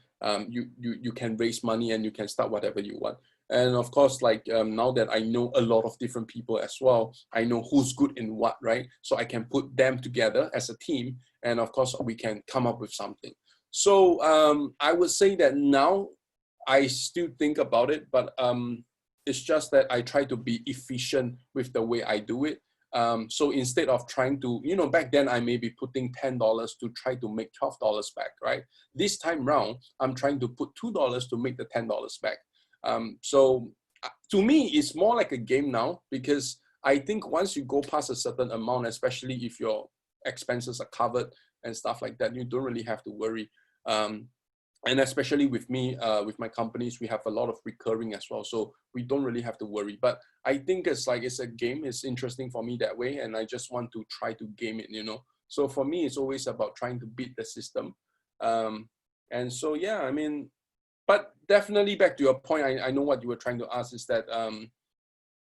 B: You can raise money and you can start whatever you want. And of course, like now that I know a lot of different people as well, I know who's good in what, right? So I can put them together as a team, and of course we can come up with something. So I would say that now I still think about it, but it's just that I try to be efficient with the way I do it. So instead of trying to, you know, back then I may be putting $10 to try to make $12 back, right? This time round, I'm trying to put $2 to make the $10 back. So to me, it's more like a game now, because I think once you go past a certain amount, especially if your expenses are covered and stuff like that, you don't really have to worry. And especially with me, with my companies, we have a lot of recurring as well. So we don't really have to worry. But I think it's a game. It's interesting for me that way. And I just want to try to game it, you know. So for me, it's always about trying to beat the system. And so, yeah, I mean, but definitely back to your point, I know what you were trying to ask is that,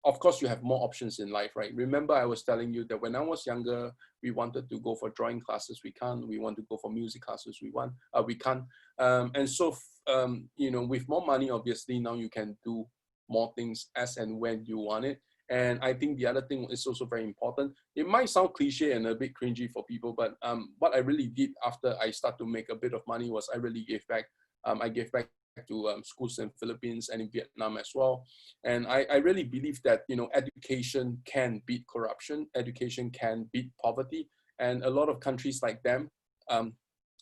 B: of course, you have more options in life, right? Remember, I was telling you that when I was younger, we wanted to go for drawing classes, we can't. We want to go for music classes, we can't. And so, you know, with more money, obviously, now you can do more things as and when you want it. And I think the other thing is also very important. It might sound cliche and a bit cringy for people, but what I really did after I started to make a bit of money was I really gave back. I gave back to schools in Philippines and in Vietnam as well. And I really believe that, you know, education can beat corruption, education can beat poverty. And a lot of countries like them,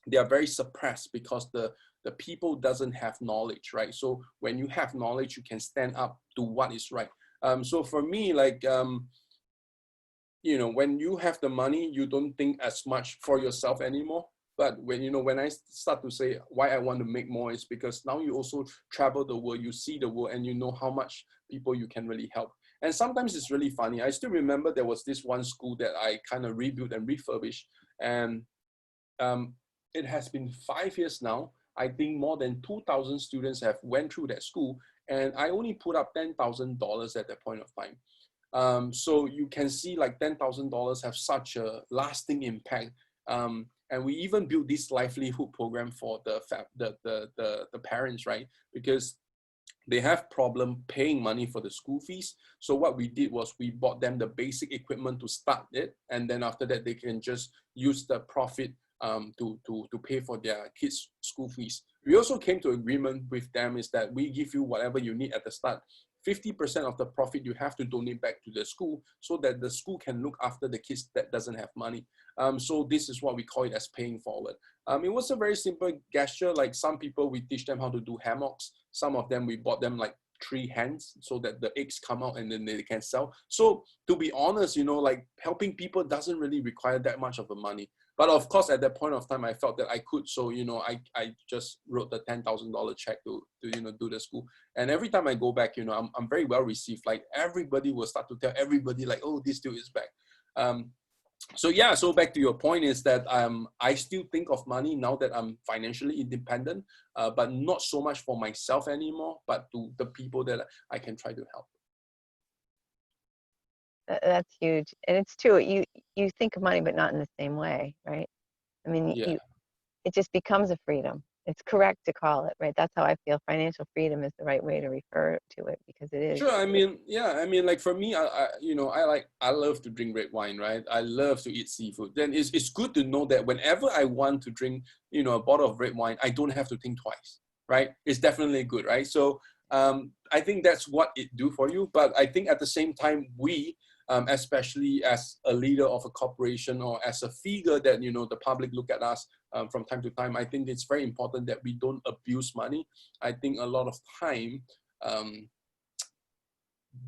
B: they are very suppressed because the people doesn't have knowledge, right? So when you have knowledge, you can stand up to what is right. So for me, like, you know, when you have the money, you don't think as much for yourself anymore. But when, you know, when I start to say why I want to make more is because now you also travel the world, you see the world, and you know how much people you can really help. And sometimes it's really funny. I still remember there was this one school that I kind of rebuilt and refurbished, and it has been 5 years now. I think more than 2,000 students have went through that school, and I only put up $10,000 at that point of time. So you can see like $10,000 have such a lasting impact. And we even built this livelihood program for the parents, right? Because they have problem paying money for the school fees. So what we did was we bought them the basic equipment to start it, and then after that they can just use the profit to pay for their kids' school fees. We also came to agreement with them is that we give you whatever you need at the start. 50% of the profit you have to donate back to the school so that the school can look after the kids that doesn't have money. So this is what we call it as paying forward. It was a very simple gesture. Like some people, we teach them how to do hammocks. Some of them, we bought them like 3 hens so that the eggs come out and then they can sell. So to be honest, you know, like helping people doesn't really require that much of the money. But of course, at that point of time, I felt that I could. So, you know, I just wrote the $10,000 check to, you know, do the school. And every time I go back, you know, I'm very well received. Like everybody will start to tell everybody like, oh, this dude is back. So yeah, so back to your point is that I still think of money now that I'm financially independent, but not so much for myself anymore, but to the people that I can try to help.
A: That's huge. And it's true. You think of money, but not in the same way, right? I mean,
B: Yeah.
A: it just becomes a freedom. It's correct to call it, right? That's how I feel. Financial freedom is the right way to refer to it because it is.
B: Sure. I mean, yeah. I mean, like for me, you know, I love to drink red wine, right? I love to eat seafood. Then it's good to know that whenever I want to drink, you know, a bottle of red wine, I don't have to think twice, right? It's definitely good, right? So I think that's what it do for you. But I think at the same time, we, especially as a leader of a corporation or as a figure that, you know, the public look at us from time to time, I think it's very important that we don't abuse money. I think a lot of time,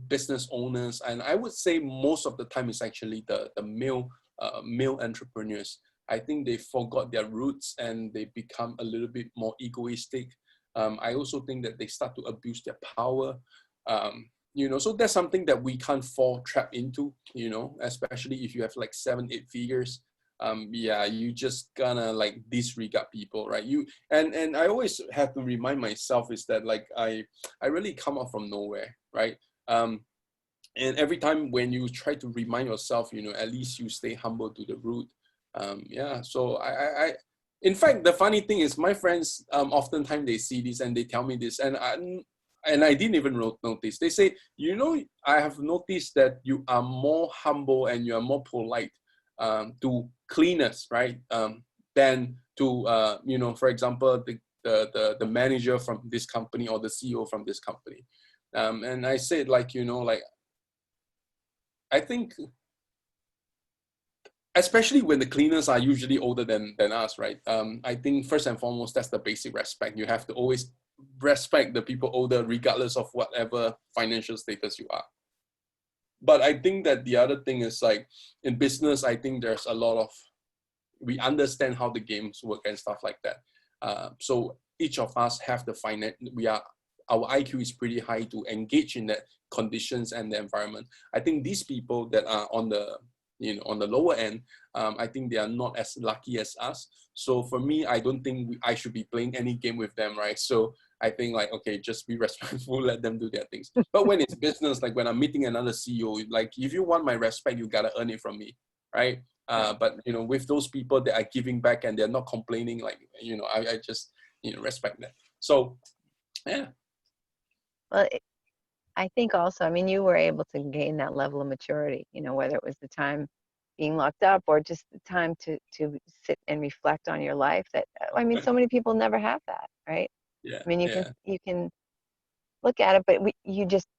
B: business owners, and I would say most of the time it's actually the male entrepreneurs. I think they forgot their roots and they become a little bit more egoistic. I also think that they start to abuse their power. You know, so that's something that we can't fall trap into, you know, especially if you have like 7-8 figures. Yeah, you just gonna like disregard people, right? And I always have to remind myself is that like I really come up from nowhere, right? And every time when you try to remind yourself, you know, at least you stay humble to the root. Yeah, so I in fact, the funny thing is my friends, oftentimes they see this and they tell me this, and I didn't even notice. They say, you know, I have noticed that you are more humble and you are more polite to cleaners, right? Than to, you know, for example, the manager from this company or the CEO from this company. And I said, like, you know, like, I think, especially when the cleaners are usually older than us, right? I think first and foremost, that's the basic respect. You have to always respect the people older, regardless of whatever financial status you are. But I think that the other thing is like in business, I think there's a lot of, we understand how the games work and stuff like that. So each of us have the our IQ is pretty high to engage in that conditions and the environment. I think these people that are on the, you know, on the lower end, I think they are not as lucky as us. So for me, I don't think I should be playing any game with them, right? So I think like, okay, just be respectful, let them do their things. But when it's business, like when I'm meeting another CEO, like if you want my respect, you gotta earn it from me, right? But you know, with those people that are giving back and they're not complaining, like, you know, I just, you know, respect that. So yeah.
A: Well, I think also, I mean, you were able to gain that level of maturity, you know, whether it was the time being locked up or just the time to sit and reflect on your life. That, I mean, so many people never have that, right?
B: Yeah.
A: I mean,
B: Yeah.
A: you can look at it, but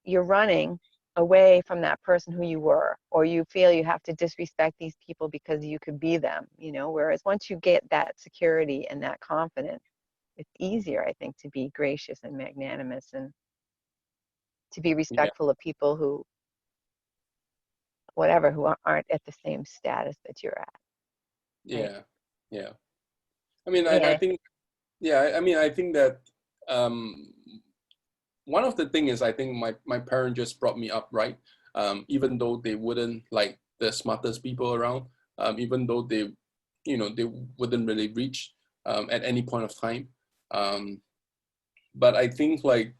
A: you're running away from that person who you were, or you feel you have to disrespect these people because you could be them, you know, whereas once you get that security and that confidence, it's easier, I think, to be gracious and magnanimous and to be
B: Yeah.
A: respectful of people who, whatever, who aren't at the same status that you're at. Right?
B: Yeah. Yeah. I mean, I
A: Yeah.
B: think, yeah, I mean, I think that one of the things is I think my parent just brought me up right. even though they wouldn't like the smartest people around, even though they, they wouldn't really reach at any point of time. But I think like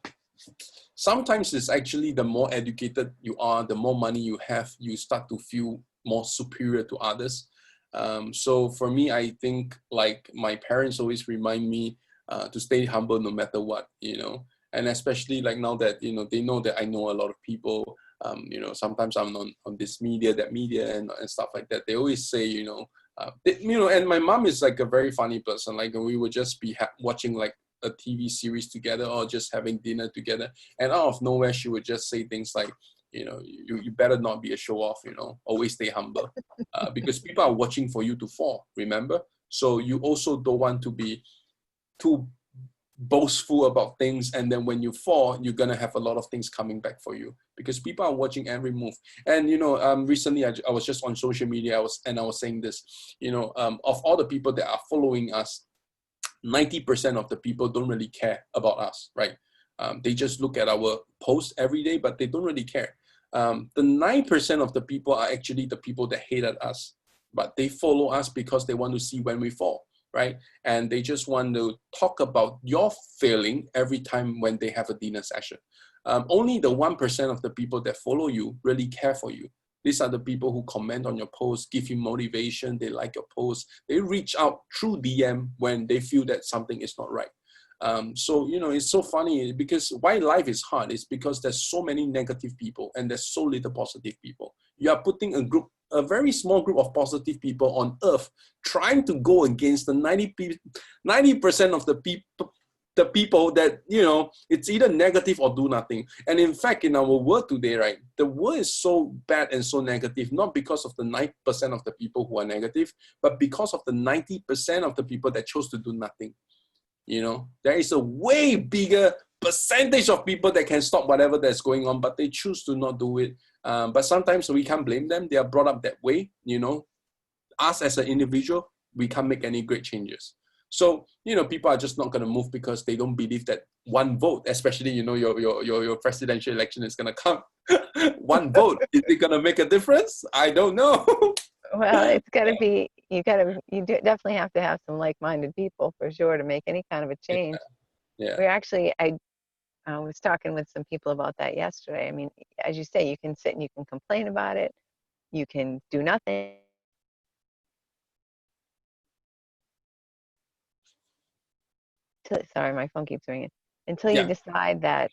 B: sometimes it's actually the more educated you are, the more money you have, you start to feel more superior to others. So for me, I think like my parents always remind me to stay humble no matter what, and especially like now that, they know that I know a lot of people, sometimes I'm on this media, that media and stuff like that. They always say, and my mom is like a very funny person. Like we would just be watching like a TV series together or just having dinner together, and out of nowhere she would just say things like, you better not be a show off, always stay humble, because people are watching for you to fall, remember? So you also don't want to be too boastful about things, and then when you fall, you're gonna have a lot of things coming back for you because people are watching every move. And recently I was just on social media, I was saying this, of all the people that are following us, 90% of the people don't really care about us, right? They just look at our posts every day, but they don't really care. The 9% of the people are actually the people that hated us, but they follow us because they want to see when we fall, right? And they just want to talk about your failing every time when they have a dinner session. Only the 1% of the people that follow you really care for you. These are the people who comment on your post, give you motivation, they like your post, they reach out through DM when they feel that something is not right. So, it's so funny because why life is hard is because there's so many negative people and there's so little positive people. You are putting a very small group of positive people on earth trying to go against the 90% of the people that, it's either negative or do nothing. And in fact, in our world today, right, the world is so bad and so negative, not because of the 9% of the people who are negative, but because of the 90% of the people that chose to do nothing. There is a way bigger percentage of people that can stop whatever that's going on, but they choose to not do it. But sometimes we can't blame them. They are brought up that way. Us as an individual, we can't make any great changes. So, people are just not going to move because they don't believe that one vote, especially, your presidential election is going to come. One vote, is it going to make a difference? I don't know.
A: Well, it's got to be, you definitely have to have some like-minded people for sure to make any kind of a change.
B: Yeah.
A: I was talking with some people about that yesterday. I mean, as you say, you can sit and you can complain about it. You can do nothing. Sorry, my phone keeps ringing. Until you decide that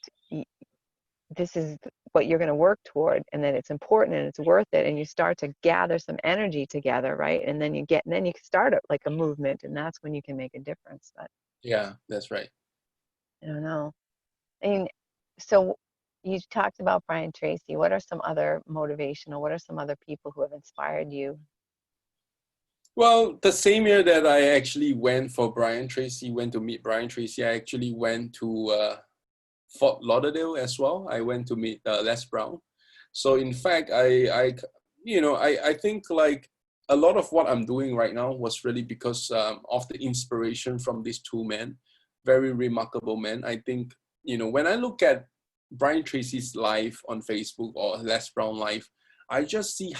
A: this is what you're going to work toward and that it's important and it's worth it, and you start to gather some energy together, right? And then you start like a movement, and that's when you can make a difference. But
B: yeah, that's right.
A: I don't know. I mean, so you talked about Brian Tracy. What are some other what are some other people who have inspired you?
B: Well, the same year that I actually went to meet Brian Tracy, I actually went to Fort Lauderdale as well. I went to meet Les Brown. So in fact, I think like a lot of what I'm doing right now was really because of the inspiration from these two men, very remarkable men. I think, when I look at Brian Tracy's life on Facebook or Les Brown life, I just see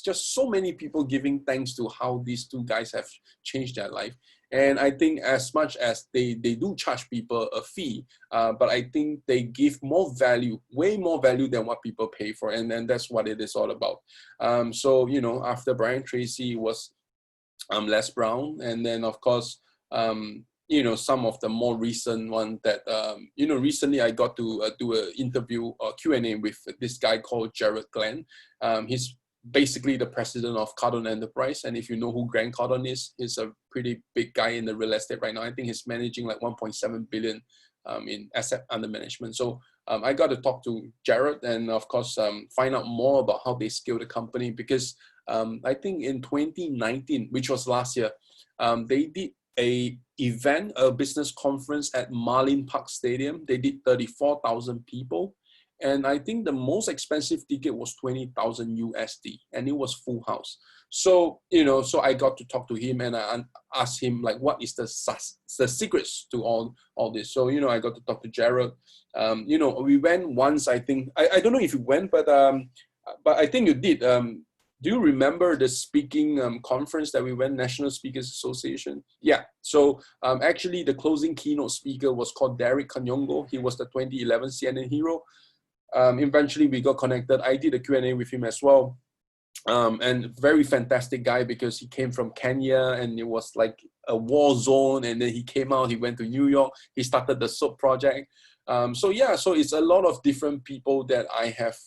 B: just so many people giving thanks to how these two guys have changed their life. And I think as much as they do charge people a fee, but I think they give more value, way more value than what people pay for. And then that's what it is all about. So, after Brian Tracy was Les Brown. And then, of course, some of the more recent one that, recently I got to do an interview or Q&A with this guy called Jared Glenn. He's basically the president of Cardone Enterprise. And if you know who Grant Cardone is, he's a pretty big guy in the real estate right now. I think he's managing like 1.7 billion in asset under management. So I got to talk to Jared and of course find out more about how they scale the company, because I think in 2019, which was last year, they did a business conference at Marlin Park Stadium. They did 34,000 people. And I think the most expensive ticket was 20,000 USD, and it was full house. So, so I got to talk to him, and I asked him, like, what is the secrets to all this? So, I got to talk to Jared. We went once, I think. I don't know if you went, but I think you did. Do you remember the speaking conference that we went, National Speakers Association? Yeah. So actually, the closing keynote speaker was called Derek Kanyongo. He was the 2011 CNN hero. Eventually, we got connected. I did a Q&A with him as well. And very fantastic guy, because he came from Kenya, and it was like a war zone. And then he came out, he went to New York, he started the soap project. So it's a lot of different people that I have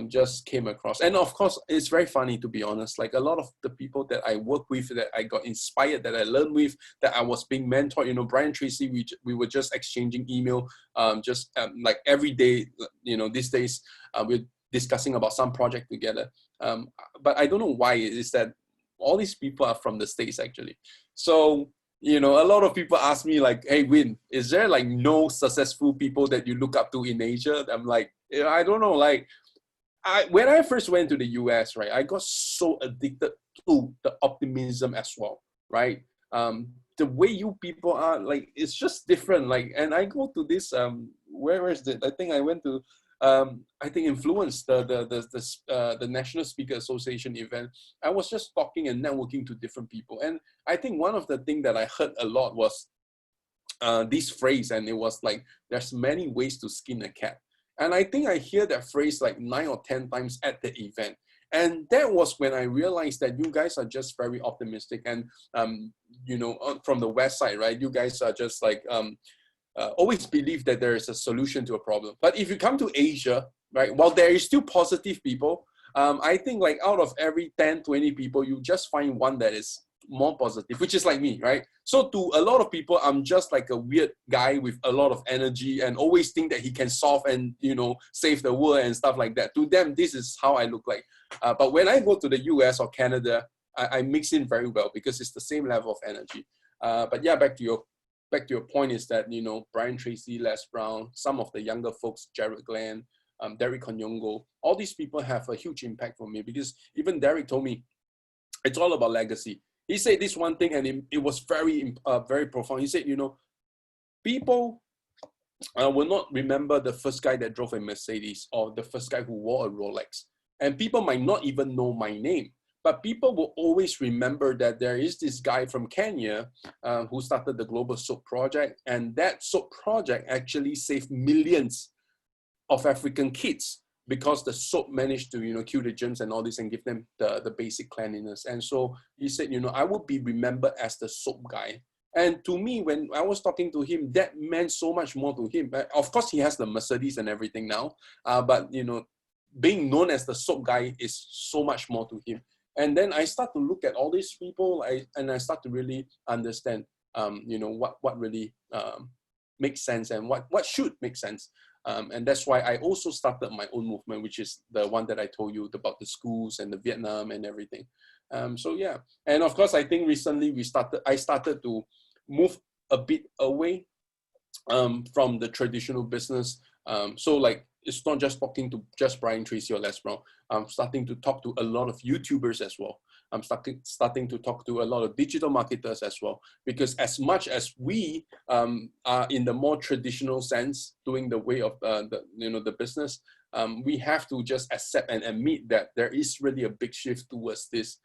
B: just came across. And of course, it's very funny, to be honest. Like, a lot of the people that I work with, that I got inspired, that I learned with, that I was being mentored, Brian Tracy, we were just exchanging email, like every day, these days, we're discussing about some project together. But I don't know why it is that all these people are from the States, actually. So, a lot of people ask me, like, hey, Wynn, is there like no successful people that you look up to in Asia? I'm like, I don't know. Like, when I first went to the US, right, I got so addicted to the optimism as well, right? The way you people are, like, it's just different. Like, and I go to this, where is it? I think I went to, Influence, the National Speaker Association event. I was just talking and networking to different people. And I think one of the things that I heard a lot was this phrase, and it was like, there's many ways to skin a cat. And I think I hear that phrase like 9 or 10 times at the event. And that was when I realized that you guys are just very optimistic. And, from the West side, right, you guys are just like, always believe that there is a solution to a problem. But if you come to Asia, right, while there is still positive people, I think like out of every 10, 20 people, you just find one that is more positive, which is like me, right? So to a lot of people, I'm just like a weird guy with a lot of energy and always think that he can solve and, save the world and stuff like that. To them, this is how I look like. But when I go to the US or Canada, I mix in very well, because it's the same level of energy. But yeah, back to your point is that, Brian Tracy, Les Brown, some of the younger folks, Jared Glenn, Derek Kanyongo, all these people have a huge impact for me, because even Derek told me it's all about legacy. He said this one thing, and it was very, very profound. He said, people will not remember the first guy that drove a Mercedes or the first guy who wore a Rolex. And people might not even know my name, but people will always remember that there is this guy from Kenya who started the Global Soap Project. And that soap project actually saved millions of African kids, because the soap managed to, kill the germs and all this and give them the basic cleanliness. And so he said, I would be remembered as the soap guy. And to me, when I was talking to him, that meant so much more to him. Of course, he has the Mercedes and everything now, but, being known as the soap guy is so much more to him. And then I start to look at all these people, and I start to really understand, what really makes sense and what should make sense. And that's why I also started my own movement, which is the one that I told you about, the schools and the Vietnam and everything. So yeah, and of course, I think recently I started to move a bit away from the traditional business. So like, it's not just talking to just Brian Tracy or Les Brown. I'm starting to talk to a lot of YouTubers as well. I'm starting to talk to a lot of digital marketers as well, because as much as we are in the more traditional sense, doing the way of the business, we have to just accept and admit that there is really a big shift towards this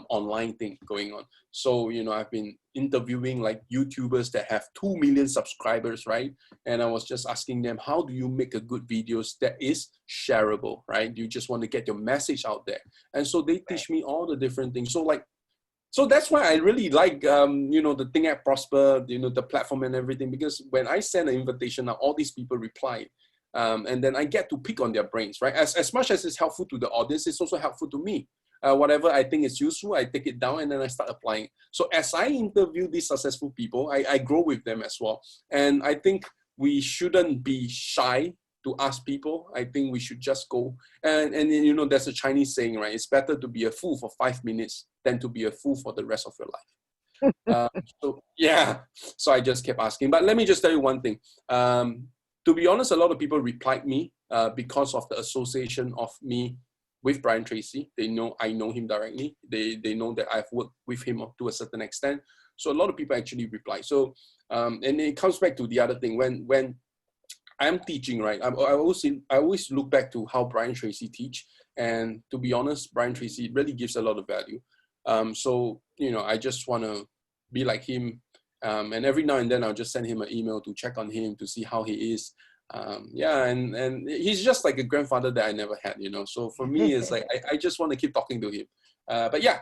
B: online thing going on. So, I've been interviewing like YouTubers that have 2 million subscribers, right? And I was just asking them, how do you make a good videos that is shareable, right? You just want to get your message out there. And so they teach me all the different things. So that's why I really like, the Think Act Prosper, the platform and everything, because when I send an invitation out, all these people reply. And then I get to pick on their brains, right? As much as it's helpful to the audience, it's also helpful to me. Whatever I think is useful, I take it down and then I start applying. So as I interview these successful people, I grow with them as well. And I think we shouldn't be shy to ask people. I think we should just go. And there's a Chinese saying, right? It's better to be a fool for 5 minutes than to be a fool for the rest of your life. So yeah, so I just kept asking. But let me just tell you one thing. To be honest, a lot of people replied me because of the association of me with Brian Tracy. They know I know him directly. They know that I've worked with him up to a certain extent. So a lot of people actually reply. So and it comes back to the other thing. When I'm teaching, right, I always look back to how Brian Tracy teach. And to be honest, Brian Tracy really gives a lot of value. So, you know, I just want to be like him. And every now and then I'll just send him an email to check on him, to see how he is. Yeah, and he's just like a grandfather that I never had, you know. So for me, it's like, I just want to keep talking to him. But yeah,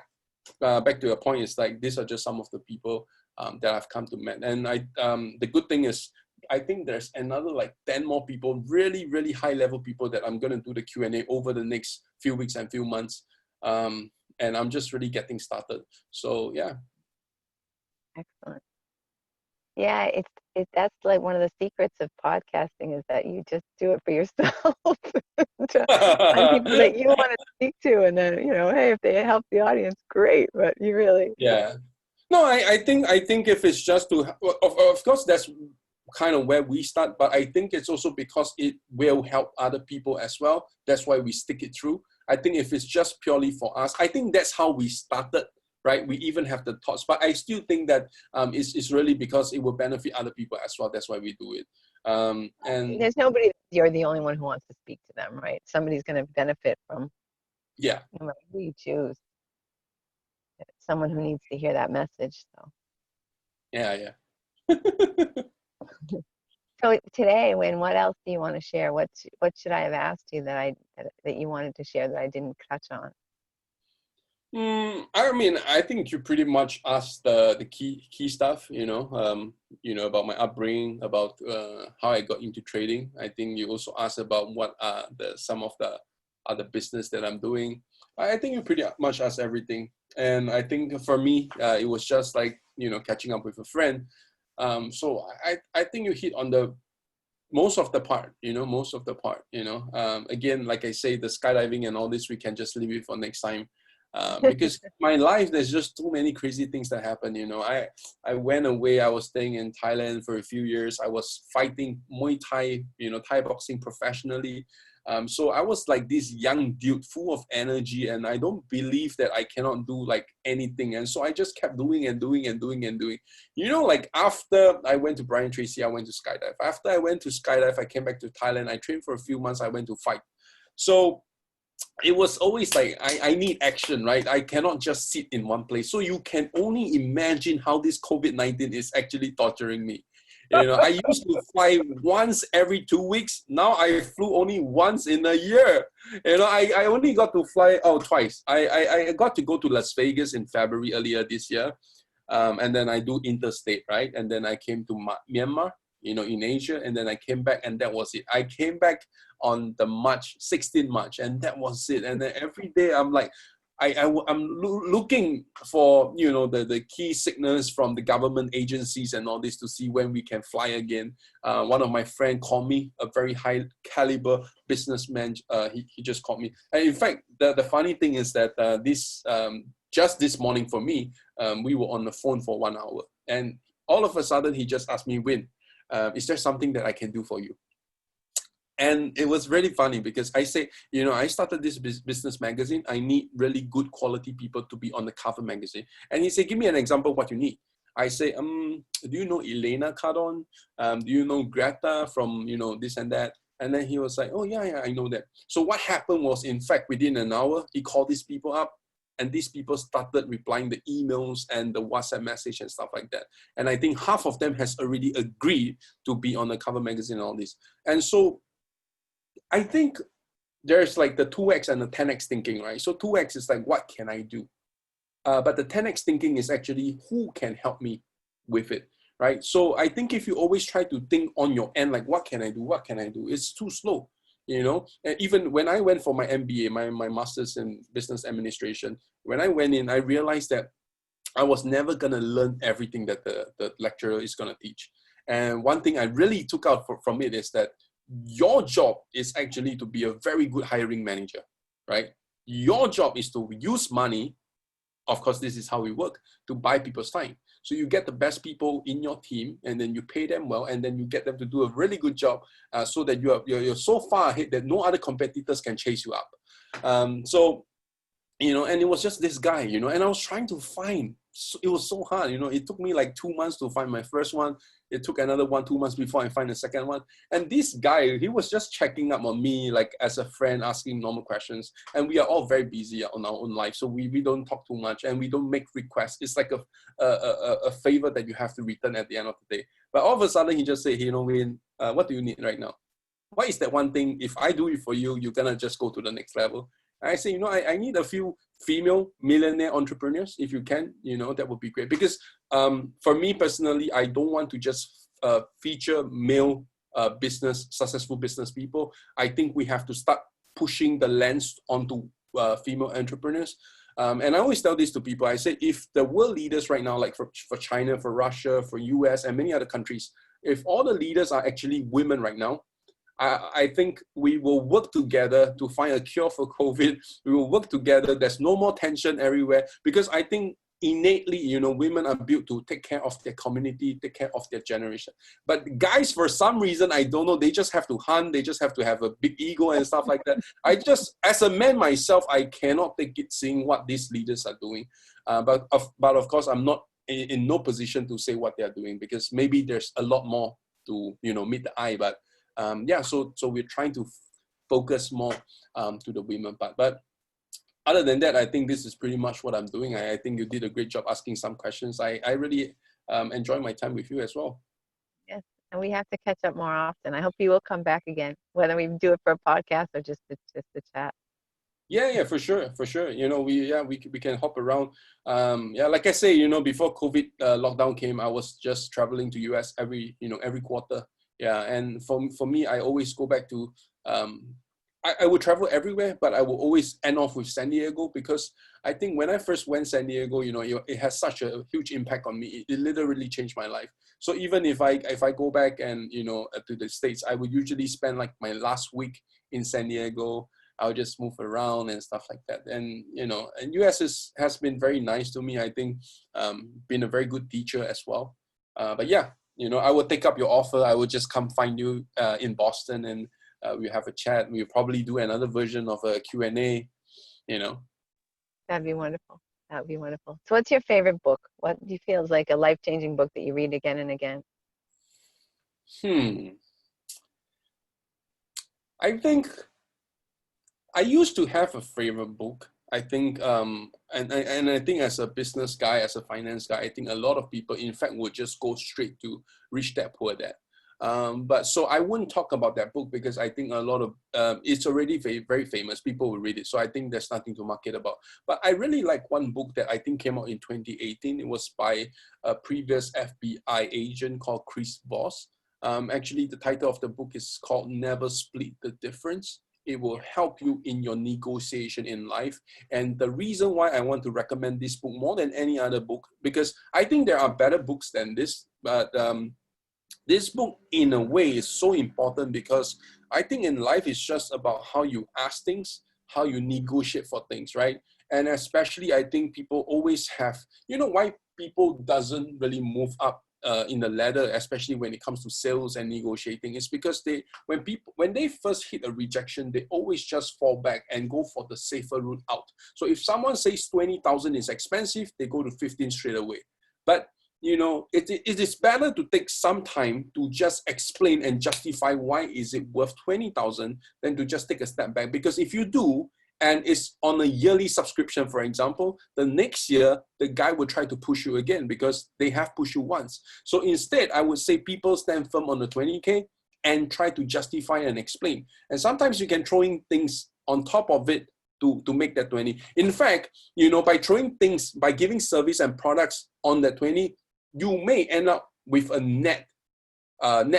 B: back to your point, it's like, these are just some of the people that I've come to meet. And the good thing is, I think there's another like 10 more people, really, really high level people that I'm going to do the Q&A over the next few weeks and few months. And I'm just really getting started. So yeah.
A: Excellent. Yeah, that's like one of the secrets of podcasting, is that you just do it for yourself to find people that you want to speak to, and then, you know, hey, if they help the audience, great. But you really,
B: Yeah. No, I think if it's just to, of course, that's kind of where we start, but I think it's also because it will help other people as well. That's why we stick it through. I think if it's just purely for us, I think that's how we started, right? We even have the thoughts, but I still think that it's really because it will benefit other people as well. That's why we do it. And
A: there's nobody, you're the only one who wants to speak to them, right? Somebody's going to benefit from,
B: yeah,
A: no matter who you choose. Someone who needs to hear that message. So
B: yeah.
A: so today, Wynn, what else do you want to share? What should I have asked you that you wanted to share that I didn't touch on?
B: I mean, I think you pretty much asked the key stuff, you know, about my upbringing, about how I got into trading. I think you also asked about what are some of the other business that I'm doing. I think you pretty much asked everything. And I think for me, it was just like, you know, catching up with a friend. So I think you hit on the most of the part, you know. Again, like I say, the skydiving and all this, we can just leave it for next time. Because my life, there's just too many crazy things that happen, you know. I went away, I was staying in Thailand for a few years. I was fighting Muay Thai, you know, Thai boxing professionally. So I was like this young dude full of energy, and I don't believe that I cannot do like anything. And so I just kept doing and doing and doing and doing. You know, like after I went to Brian Tracy, I went to skydive. After I went to skydive, I came back to Thailand. I trained for a few months. I went to fight. So it was always like, I need action, right? I cannot just sit in one place. So you can only imagine how this COVID-19 is actually torturing me. You know, I used to fly once every 2 weeks. Now I flew only once in a year. You know, I only got to fly twice. I got to go to Las Vegas in February earlier this year. And then I do interstate, right? And then I came to Myanmar, you know, in Asia. And then I came back, and that was it. I came back on the 16 March, and that was it. And then every day I'm like, I'm looking for, you know, the key signals from the government agencies and all this to see when we can fly again. One of my friends called me, a very high caliber businessman. He just called me. And in fact, the funny thing is that just this morning for me, we were on the phone for 1 hour. And all of a sudden, he just asked me, Wynn, is there something that I can do for you? And it was really funny because I say, you know, I started this business magazine. I need really good quality people to be on the cover magazine. And he said, give me an example of what you need. I say, do you know Elena Cardon? Do you know Greta from, you know, this and that? And then he was like, oh, yeah, I know that. So what happened was, in fact, within an hour, he called these people up. And these people started replying the emails and the WhatsApp message and stuff like that. And I think half of them has already agreed to be on the cover magazine and all this. And so I think there's like the 2x and the 10x thinking, right? So 2x is like, what can I do? But the 10x thinking is actually, who can help me with it, right? So I think if you always try to think on your end, like, what can I do? What can I do? It's too slow, you know? And even when I went for my MBA, my master's in business administration, when I went in, I realized that I was never going to learn everything that the lecturer is going to teach. And one thing I really took out from it is that your job is actually to be a very good hiring manager, right? Your job is to use money. Of course, this is how we work, to buy people's time. So you get the best people in your team, and then you pay them well, and then you get them to do a really good job, so that you're so far ahead that no other competitors can chase you up. So, and it was just this guy, and I was trying to find. It was so hard, it took me like 2 months to find my first one. It took another 2 months before I find the second one. And this guy, he was just checking up on me, like as a friend, asking normal questions. And we are all very busy on our own life. So we don't talk too much, and we don't make requests. It's like a favor that you have to return at the end of the day. But all of a sudden, he just said, hey, Wynn, what do you need right now? What is that one thing, if I do it for you, you're going to just go to the next level? And I say, I need a few female millionaire entrepreneurs. If you can, that would be great. Because for me personally, I don't want to just feature male successful business people. I think we have to start pushing the lens onto female entrepreneurs. And I always tell this to people. I say, if the world leaders right now, like for China, for Russia, for US, and many other countries, if all the leaders are actually women right now, I think we will work together to find a cure for COVID. We will work together. There's no more tension everywhere, because I think innately, women are built to take care of their community, take care of their generation. But guys, for some reason, I don't know, they just have to hunt. They just have to have a big ego and stuff like that. As a man myself, I cannot take it seeing what these leaders are doing. But of course, I'm not in no position to say what they are doing, because maybe there's a lot more to, meet the eye. But so we're trying to focus more to the women part. But other than that, I think this is pretty much what I'm doing. I think you did a great job asking some questions. I really enjoy my time with you as well.
A: Yes, and we have to catch up more often. I hope you will come back again, whether we do it for a podcast or just to chat.
B: Yeah, for sure. We can hop around. Like I say, before COVID lockdown came, I was just traveling to US every quarter. Yeah, and for me, I always go back to, I would travel everywhere, but I will always end off with San Diego, because I think when I first went San Diego, it has such a huge impact on me. It literally changed my life. So even if I go back and, to the States, I would usually spend like my last week in San Diego. I'll just move around and stuff like that. And, and US has been very nice to me. I think been a very good teacher as well. But yeah, I will take up your offer. I will just come find you in Boston, and we have a chat. We'll probably do another version of a Q&A,
A: That'd be wonderful. That would be wonderful. So what's your favorite book? What do you feel is like a life-changing book that you read again and again?
B: I think I used to have a favorite book. I think, and I think as a business guy, as a finance guy, I think a lot of people, in fact, would just go straight to Rich Dad Poor Dad. But so I wouldn't talk about that book, because I think a lot of, it's already very, very famous. People will read it. So I think there's nothing to market about. But I really like one book that I think came out in 2018. It was by a previous FBI agent called Chris Voss. Actually, the title of the book is called Never Split the Difference. It will help you in your negotiation in life. And the reason why I want to recommend this book more than any other book, because I think there are better books than this, but this book in a way is so important, because I think in life it's just about how you ask things, how you negotiate for things, right? And especially I think people always have, why people doesn't really move up in the ladder, especially when it comes to sales and negotiating, is because when they first hit a rejection, they always just fall back and go for the safer route out. So if someone says 20,000 is expensive, they go to 15 straight away. But it is better to take some time to just explain and justify why is it worth 20,000 than to just take a step back. Because if you do, and it's on a yearly subscription, for example, the next year, the guy will try to push you again, because they have pushed you once. So instead, I would say people stand firm on the 20K and try to justify and explain. And sometimes you can throw in things on top of it to make that 20. In fact, by throwing things, by giving service and products on that 20, you may end up with a net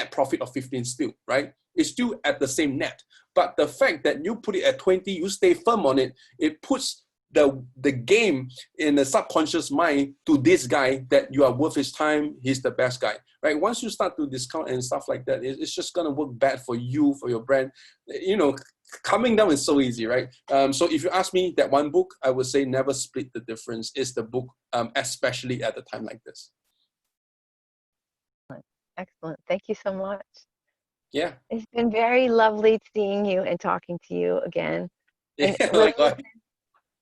B: profit of 15 still, right? It's still at the same net. But the fact that you put it at 20, you stay firm on it, it puts the game in the subconscious mind to this guy that you are worth his time, he's the best guy, right? Once you start to discount and stuff like that, it's just going to work bad for you, for your brand. Coming down is so easy, right? So if you ask me that one book, I would say Never Split the Difference is the book, especially at a time like this.
A: Excellent. Thank you so much.
B: Yeah.
A: It's been very lovely seeing you and talking to you again.
B: Yeah.
A: And
B: Likewise.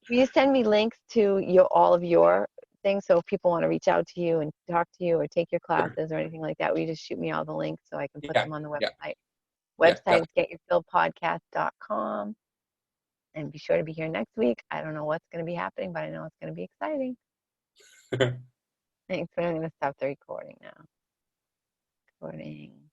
A: will you send me links to all of your things, so if people want to reach out to you and talk to you or take your
B: Sure.
A: classes or anything like that, will you just shoot me all the links so I can put
B: Yeah.
A: them on the
B: Yeah.
A: website?
B: Yeah.
A: Website is getyourfillpodcast.com. And be sure to be here next week. I don't know what's going to be happening, but I know it's going to be exciting.
B: Definitely.
A: Thanks. I'm going to stop the recording now. Recording.